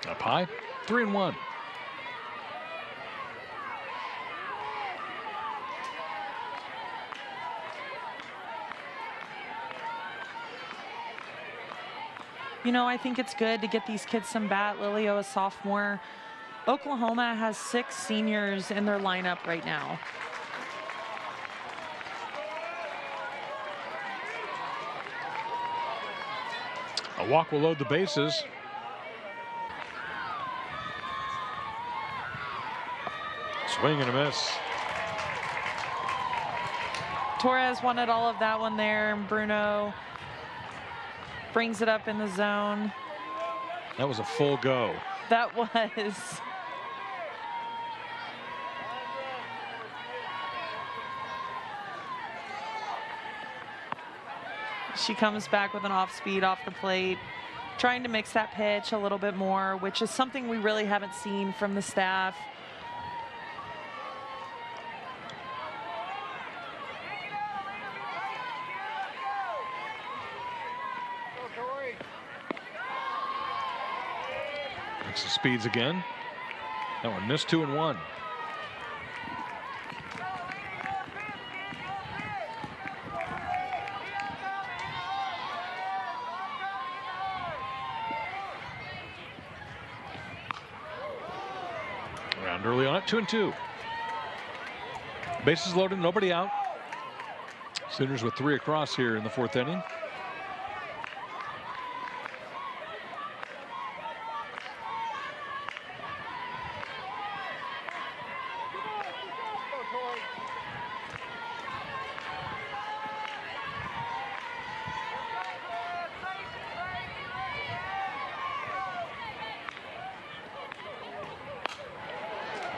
[SPEAKER 2] Up high, 3-1.
[SPEAKER 1] You know, I think it's good to get these kids some bat. Lilio, a sophomore. Oklahoma has 6 seniors in their lineup right now.
[SPEAKER 2] A walk will load the bases. Swing and a miss.
[SPEAKER 1] Torres wanted all of that one there, and Bruno brings it up in the zone.
[SPEAKER 2] That was a full go.
[SPEAKER 1] That was. She comes back with an off speed off the plate, trying to mix that pitch a little bit more, which is something we really haven't seen from the staff.
[SPEAKER 2] Mix the speeds again. That one missed, 2-1. Around early on it, 2-2. Bases loaded, nobody out. Sooners with 3 across here in the 4th inning.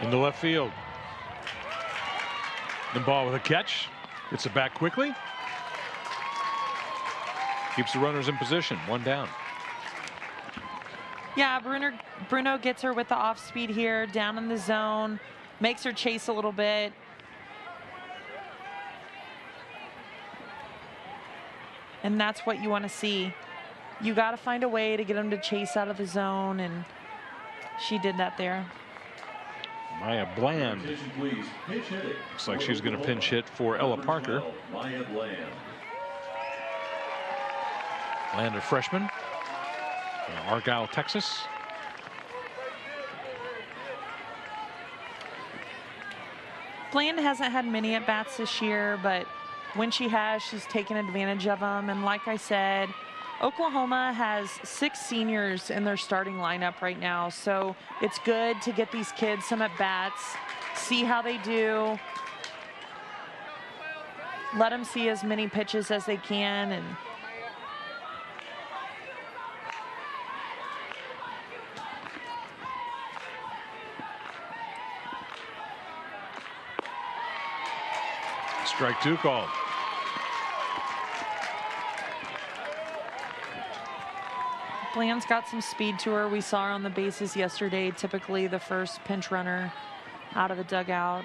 [SPEAKER 2] Into left field. The ball with a catch. Gets it back quickly. Keeps the runners in position. 1 down.
[SPEAKER 1] Yeah, Bruno gets her with the off speed here, down in the zone, makes her chase a little bit. And that's what you want to see. You got to find a way to get them to chase out of the zone, and she did that there.
[SPEAKER 2] Maya Bland. Looks like she's going to pinch hit for Ella Parker.
[SPEAKER 3] Maya Bland.
[SPEAKER 2] Bland, a freshman from Argyle, Texas.
[SPEAKER 1] Bland hasn't had many at-bats this year, but when she has, she's taken advantage of them. And like I said, Oklahoma has 6 seniors in their starting lineup right now, so it's good to get these kids some at-bats, see how they do, let them see as many pitches as they can. And
[SPEAKER 2] strike 2 called.
[SPEAKER 1] Bland's got some speed to her. We saw her on the bases yesterday, typically the first pinch runner out of the dugout.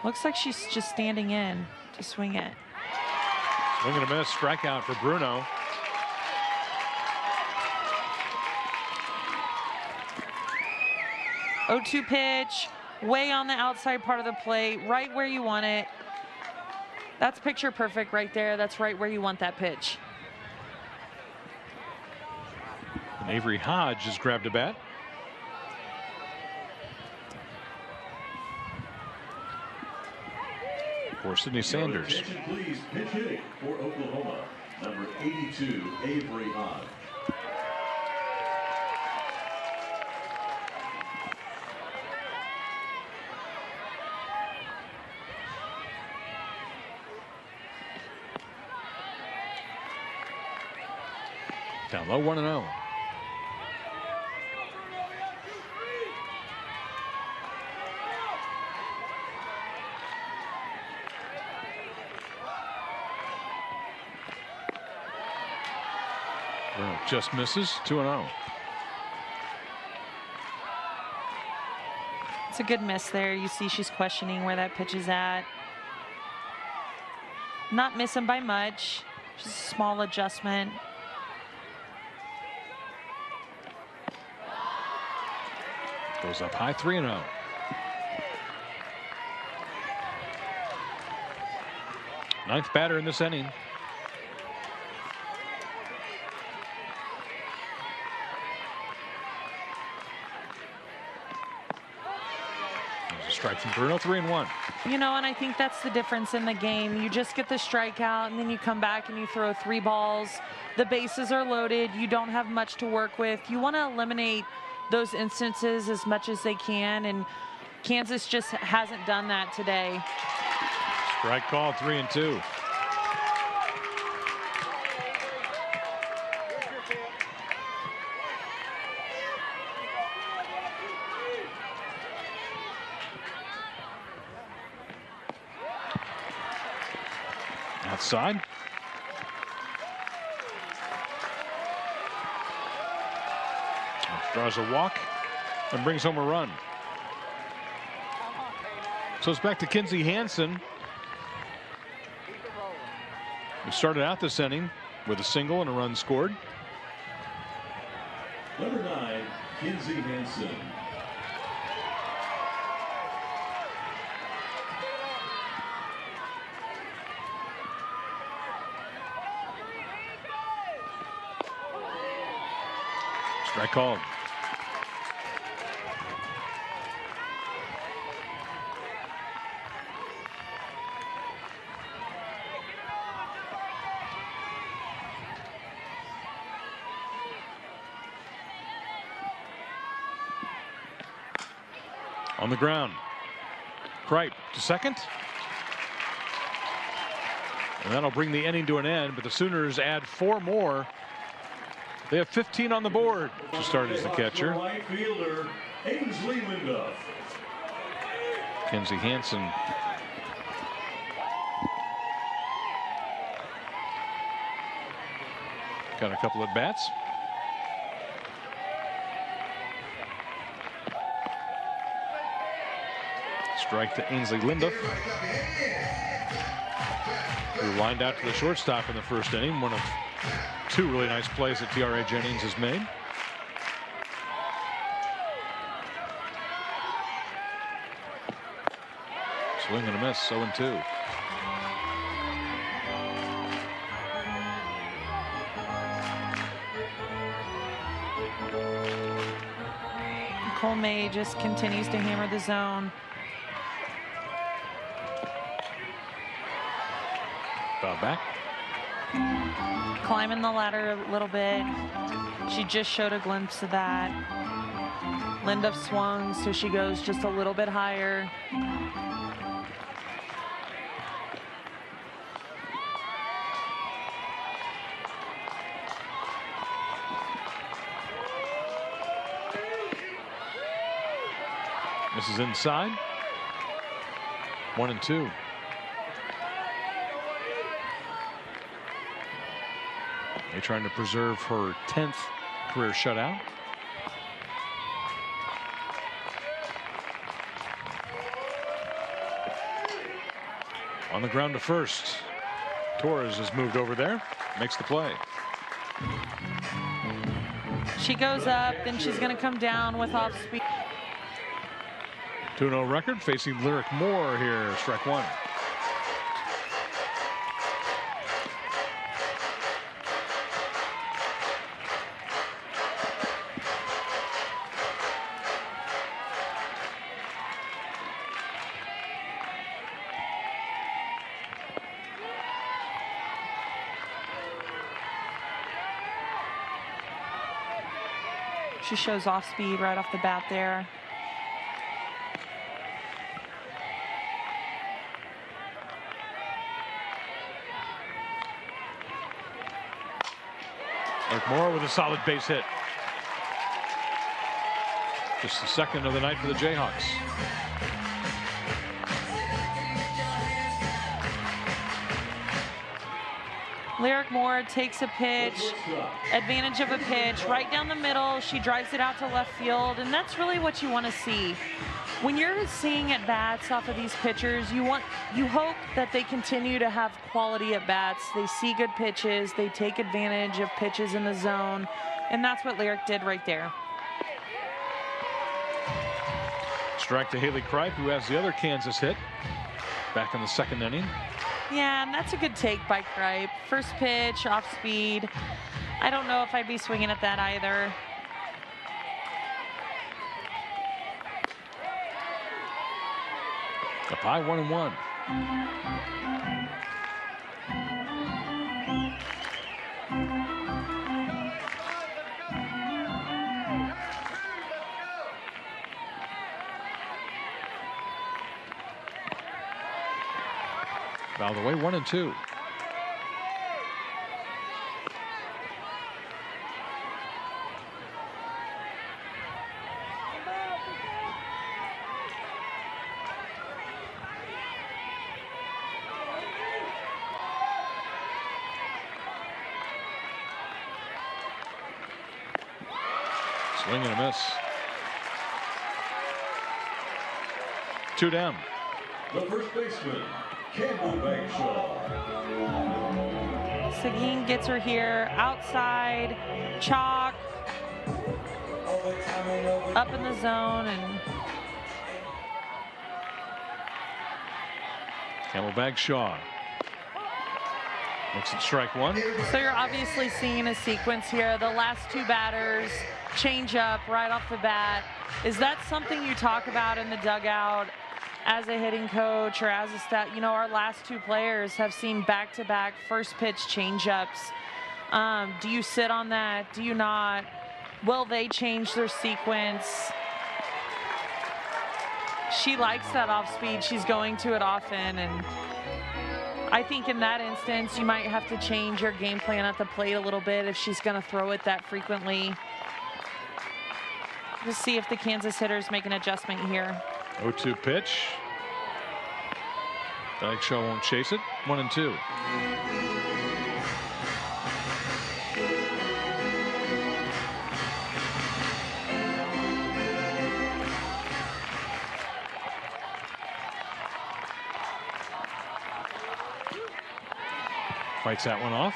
[SPEAKER 1] Looks like she's just standing in to swing it.
[SPEAKER 2] Swing and a miss, strikeout for Bruno.
[SPEAKER 1] Oh-2 pitch, way on the outside part of the plate, right where you want it. That's picture perfect right there. That's right where you want that pitch.
[SPEAKER 2] And Avery Hodge has grabbed a bat. For Sydney Sanders.
[SPEAKER 3] Attention, please. Pitch hitting for Oklahoma, number 82, Avery Hodge.
[SPEAKER 2] Down low, 1-0. Bruno just misses, 2-0.
[SPEAKER 1] It's a good miss there. You see she's questioning where that pitch is at. Not missing by much, just a small adjustment.
[SPEAKER 2] Goes up high, 3-0. Ninth batter in this inning. There's a strike from Bruno, 3-1.
[SPEAKER 1] You know, and I think that's the difference in the game. You just get the strikeout, and then you come back and you throw 3 balls. The bases are loaded. You don't have much to work with. You want to eliminate those instances as much as they can, and Kansas just hasn't done that today.
[SPEAKER 2] Strike call, 3-2. Outside. Draws a walk and brings home a run. So it's back to Kinsey Hansen. We started out this inning with a single and a run scored.
[SPEAKER 3] Number 9, Kinsey Hansen.
[SPEAKER 2] Strike called. On the ground. Kripe to second. And that'll bring the inning to an end, but the Sooners add 4 more. They have 15 on the board. To start as the catcher.
[SPEAKER 3] Right fielder, Ainsley Linduff.
[SPEAKER 2] Kinsey Hansen. Got a couple at bats. Strike to Ainsley Linduff, who lined out to the shortstop in the first inning. One of 2 really nice plays that T.R.A. Jennings has made. Swing and a miss, 0-2.
[SPEAKER 1] Cole May just continues to hammer the zone.
[SPEAKER 2] Foul back.
[SPEAKER 1] Climbing the ladder a little bit. She just showed a glimpse of that. Linduff swung, so she goes just a little bit higher.
[SPEAKER 2] This is inside. 1-2. They're trying to preserve her 10th career shutout. On the ground to first. Torres has moved over there, makes the play.
[SPEAKER 1] She goes up, then she's going to come down with off speed.
[SPEAKER 2] 2-0 record facing Lyric Moore here, strike one.
[SPEAKER 1] She shows off speed right off the bat there.
[SPEAKER 2] Lyric Moore with a solid base hit. Just the second of the night for the Jayhawks.
[SPEAKER 1] Lyric Moore takes a pitch, advantage of a pitch, right down the middle. She drives it out to left field, and that's really what you want to see. When you're seeing at bats off of these pitchers, you hope that they continue to have quality at bats. They see good pitches, they take advantage of pitches in the zone, and that's what Lyric did right there.
[SPEAKER 2] Strike to Haley Kripe, who has the other Kansas hit back in the second inning.
[SPEAKER 1] Yeah, and that's a good take by Kripe. First pitch, off speed. I don't know if I'd be swinging at that either.
[SPEAKER 2] Up high, 1-1. Fouled away, 1-2. Swing and a miss. 2 down.
[SPEAKER 3] The first baseman, Campbell Bagshaw.
[SPEAKER 1] Seguin gets her here, outside, chalk, up in the zone, and
[SPEAKER 2] Campbell Bagshaw makes it strike one.
[SPEAKER 1] so you're obviously seeing a sequence here. The last two batters change up right off the bat. Is that something you talk about in the dugout as a hitting coach or as a stat? You know, our last two players have seen back-to-back first pitch change-ups. Do you sit on that? Do you not? Will they change their sequence? She likes that off speed. She's going to it often, and I think in that instance you might have to change your game plan at the plate a little bit if she's going to throw it that frequently. Just see if the Kansas hitters make an adjustment here.
[SPEAKER 2] 0-2 pitch. Bagshaw won't chase it. 1-2. Fights that one off.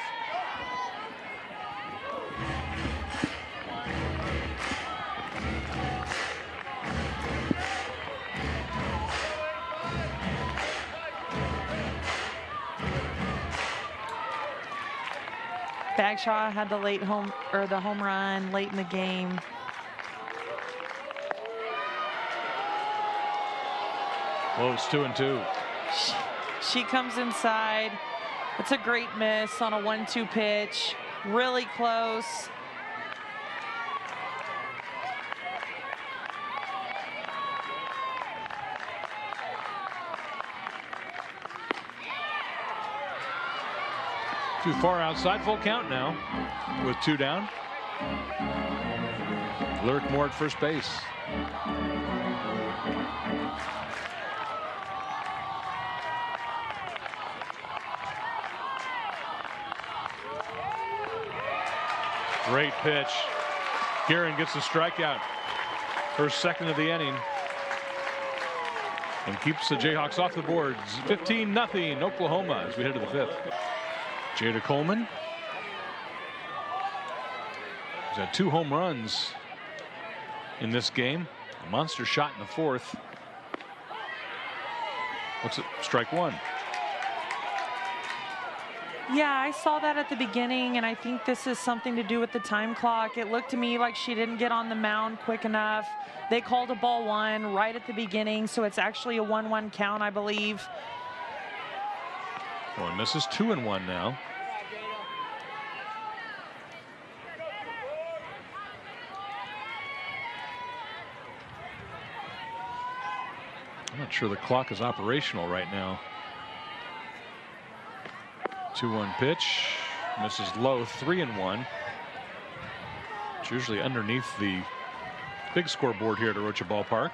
[SPEAKER 1] Bagshaw had the late home run late in the game.
[SPEAKER 2] Close, 2-2.
[SPEAKER 1] She comes inside. It's a great miss on a 1-2 pitch. Really close.
[SPEAKER 2] Too far outside, full count now with 2 down. Lyric Moore at first base. Great pitch. Guerin gets the strikeout. Her second of the inning. and keeps the Jayhawks off the boards. 15-0 Oklahoma as we head to the 5th. Jada Coleman has had 2 home runs in this game. A monster shot in the 4th. What's it? Strike 1.
[SPEAKER 1] Yeah, I saw that at the beginning, and I think this is something to do with the time clock. It looked to me like she didn't get on the mound quick enough. They called a ball 1 right at the beginning, so it's actually a 1-1 count, I believe.
[SPEAKER 2] One misses, 2-1 now. I'm not sure the clock is operational right now. 2-1 pitch, misses low, 3-1. It's usually underneath the big scoreboard here at Arocha Ballpark.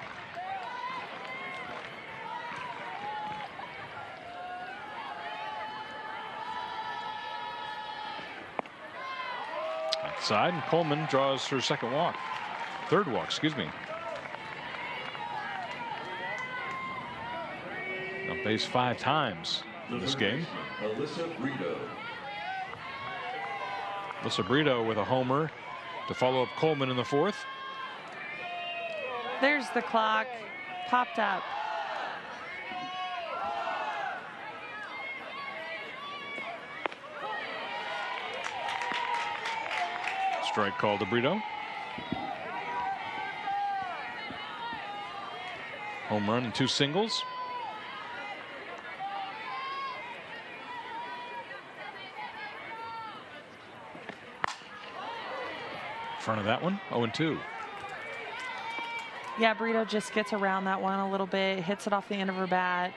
[SPEAKER 2] Outside, and Coleman draws her third walk, excuse me. On base 5 times in this game. Alyssa Brito with a homer to follow up Coleman in the 4th.
[SPEAKER 1] There's the clock, popped up.
[SPEAKER 2] Strike called to Brito. Home run and 2 singles. Front of that one, 0-2.
[SPEAKER 1] Yeah, Brito just gets around that one a little bit, hits it off the end of her bat.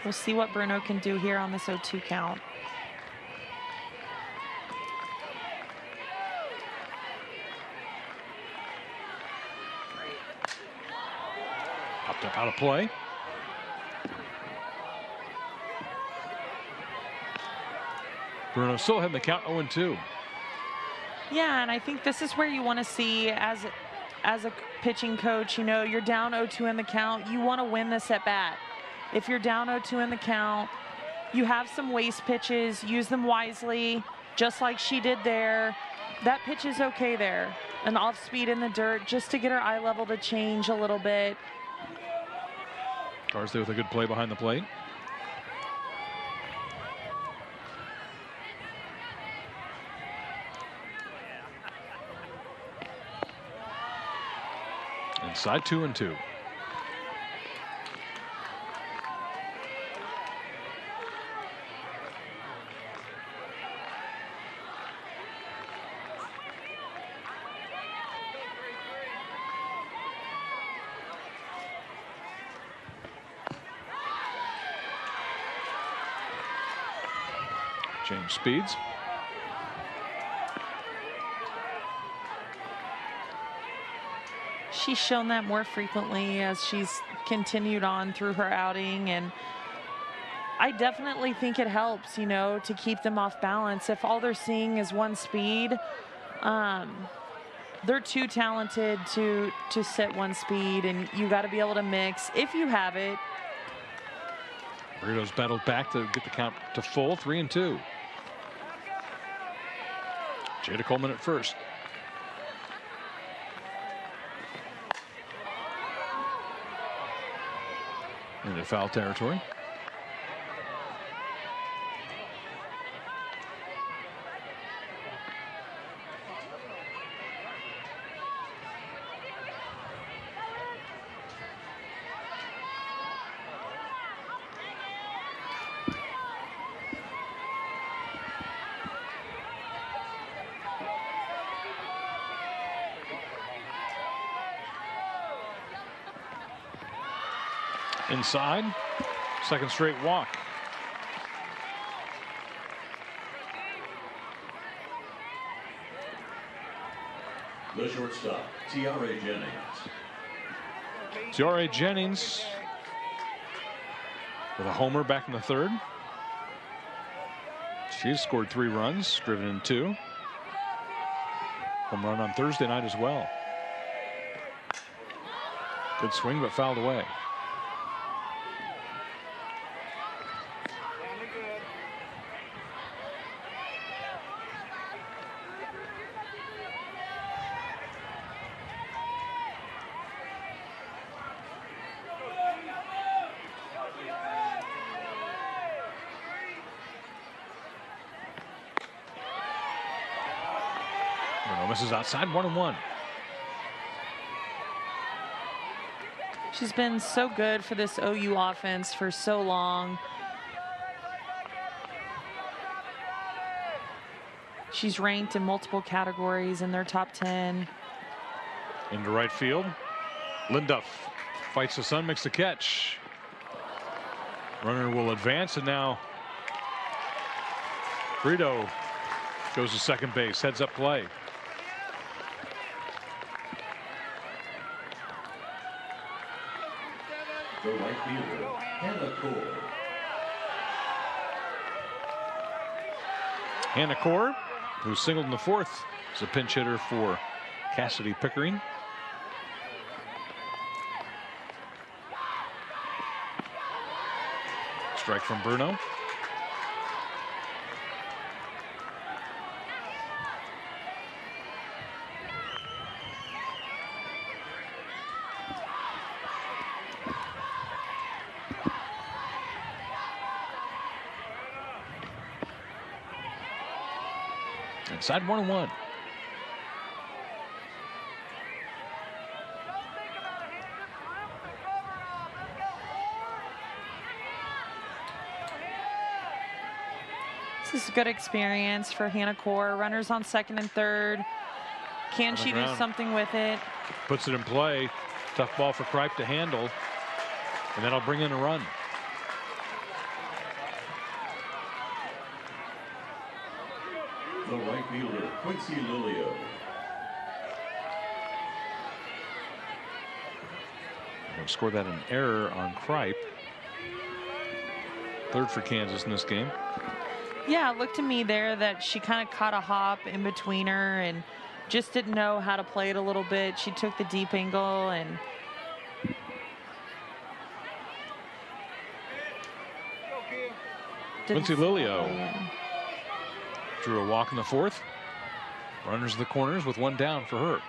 [SPEAKER 1] We'll see what Bruno can do here on this 0-2 count.
[SPEAKER 2] Out of play. Bruno still had the count 0-2.
[SPEAKER 1] Yeah, and I think this is where you want to see as a pitching coach, you know, you're down 0-2 in the count. You want to win this at bat. If you're down 0-2 in the count, you have some waste pitches, use them wisely, just like she did there. That pitch is okay there. An off speed in the dirt just to get her eye level to change a little bit.
[SPEAKER 2] Carsley with a good play behind the plate. Inside 2-2. Change speeds.
[SPEAKER 1] She's shown that more frequently as she's continued on through her outing, and I definitely think it helps, you know, to keep them off balance. If all they're seeing is one speed, they're too talented to sit one speed, and you got to be able to mix if you have it.
[SPEAKER 2] Brito's battled back to get the count to full, 3-2. Jada Coleman at first. Into foul territory. Inside, second straight walk.
[SPEAKER 3] The shortstop, Tiare Jennings.
[SPEAKER 2] Tiare Jennings with a homer back in the 3rd. She's scored 3 runs, driven in 2. Home run on Thursday night as well. Good swing, but fouled away. Misses outside, 1-1.
[SPEAKER 1] She's been so good for this OU offense for so long. She's ranked in multiple categories in their top 10.
[SPEAKER 2] Into right field. Linduff fights the sun, makes the catch. Runner will advance, and now Brito goes to second base, heads up play.
[SPEAKER 3] The right fielder, Hannah Core.
[SPEAKER 2] Hannah Core, who singled in the fourth, is a pinch hitter for Cassidy Pickering. Strike from Bruno. Inside 1-1.
[SPEAKER 1] This is a good experience for Hannah Core. Runners on second and third. Can she do something with it?
[SPEAKER 2] Puts it in play. Tough ball for Kripe to handle. And that'll bring in a run.
[SPEAKER 3] The right fielder, Quincy Lilio.
[SPEAKER 2] Scored that an error on Kripe. Third for Kansas in this game.
[SPEAKER 1] Yeah, it looked to me there that she kind of caught a hop in between her and just didn't know how to play it a little bit. She took the deep angle and
[SPEAKER 2] Quincy Lilio drew a walk in the fourth. Runners in the corners with one down for her.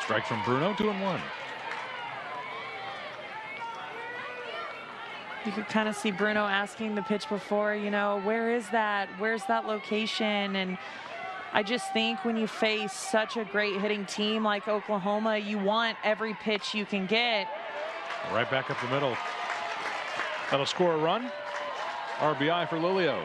[SPEAKER 2] Strike from Bruno, 2-1.
[SPEAKER 1] you could kind of see Bruno asking the pitch before, you know, where is that? Where's that location? And I just think when you face such a great hitting team like Oklahoma, you want every pitch you can get.
[SPEAKER 2] Right back up the middle. That'll score a run. RBI for Lilio.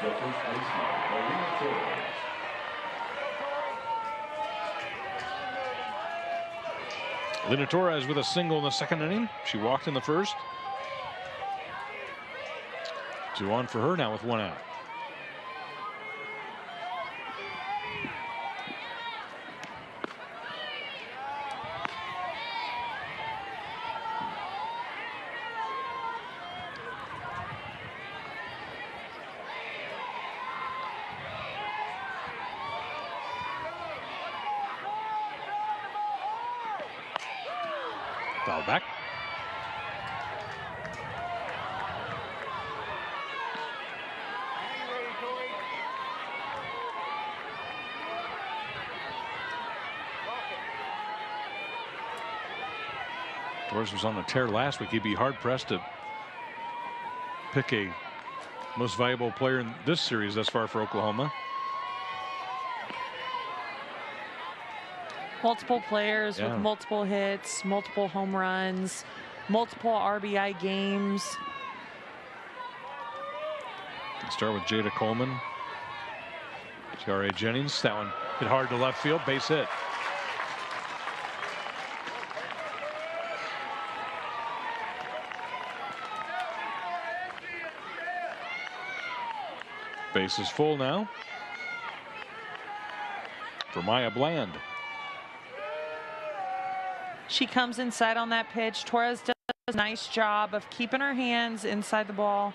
[SPEAKER 3] The first baseman, Marina Torres.
[SPEAKER 2] Lina Torres with a single in the second inning. She walked in the first. 2 on for her now with 1 out. Foul back. Torres was on a tear last week. He'd be hard pressed to pick a most valuable player in this series thus far for Oklahoma.
[SPEAKER 1] Multiple players with multiple hits, multiple home runs, multiple RBI games.
[SPEAKER 2] Start with Jada Coleman. Tiare Jennings. That one hit hard to left field. Base hit. Base is full now for Maya Bland.
[SPEAKER 1] She comes inside on that pitch. Torres does a nice job of keeping her hands inside the ball.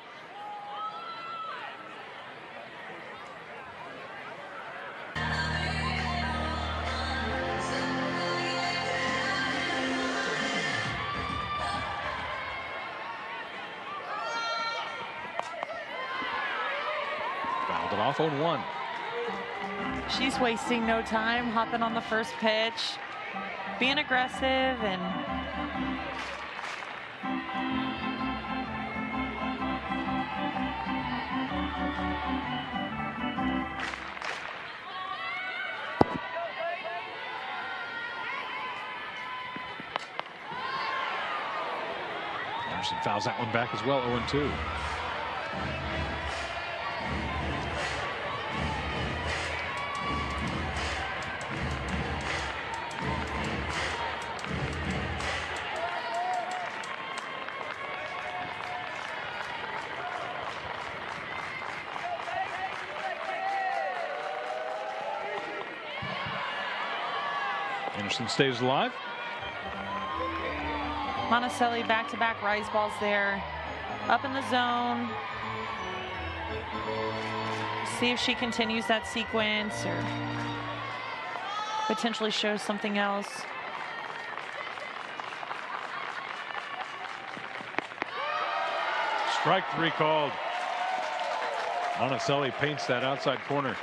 [SPEAKER 2] Fouled it off 0-1.
[SPEAKER 1] She's wasting no time, hopping on the first pitch, being aggressive, and
[SPEAKER 2] Anderson fouls that one back as well, 0-2. Anderson stays alive.
[SPEAKER 1] Monticelli back-to-back rise balls there. Up in the zone. See if she continues that sequence or potentially shows something else.
[SPEAKER 2] Strike 3 called. Monticelli paints that outside corner.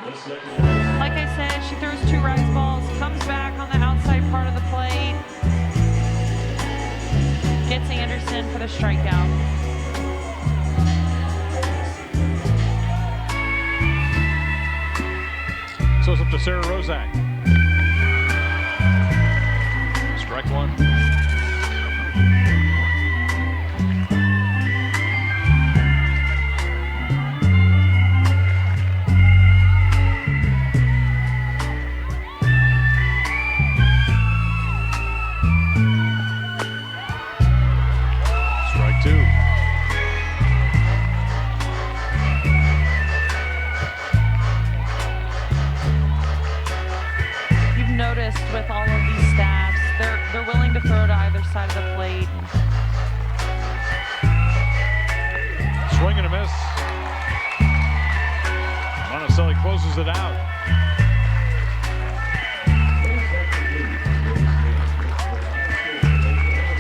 [SPEAKER 1] Like I said, she throws 2 rise balls, comes back on the outside part of the plate, gets Anderson for the strikeout.
[SPEAKER 2] So it's up to Sarah Rozak. Strike 1.
[SPEAKER 1] With all of these stabs, they're willing to throw to either side of the plate.
[SPEAKER 2] Swing and a miss. Monticelli closes it out.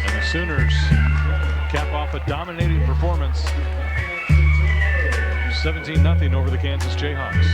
[SPEAKER 2] And the Sooners cap off a dominating performance. 17-0 over the Kansas Jayhawks.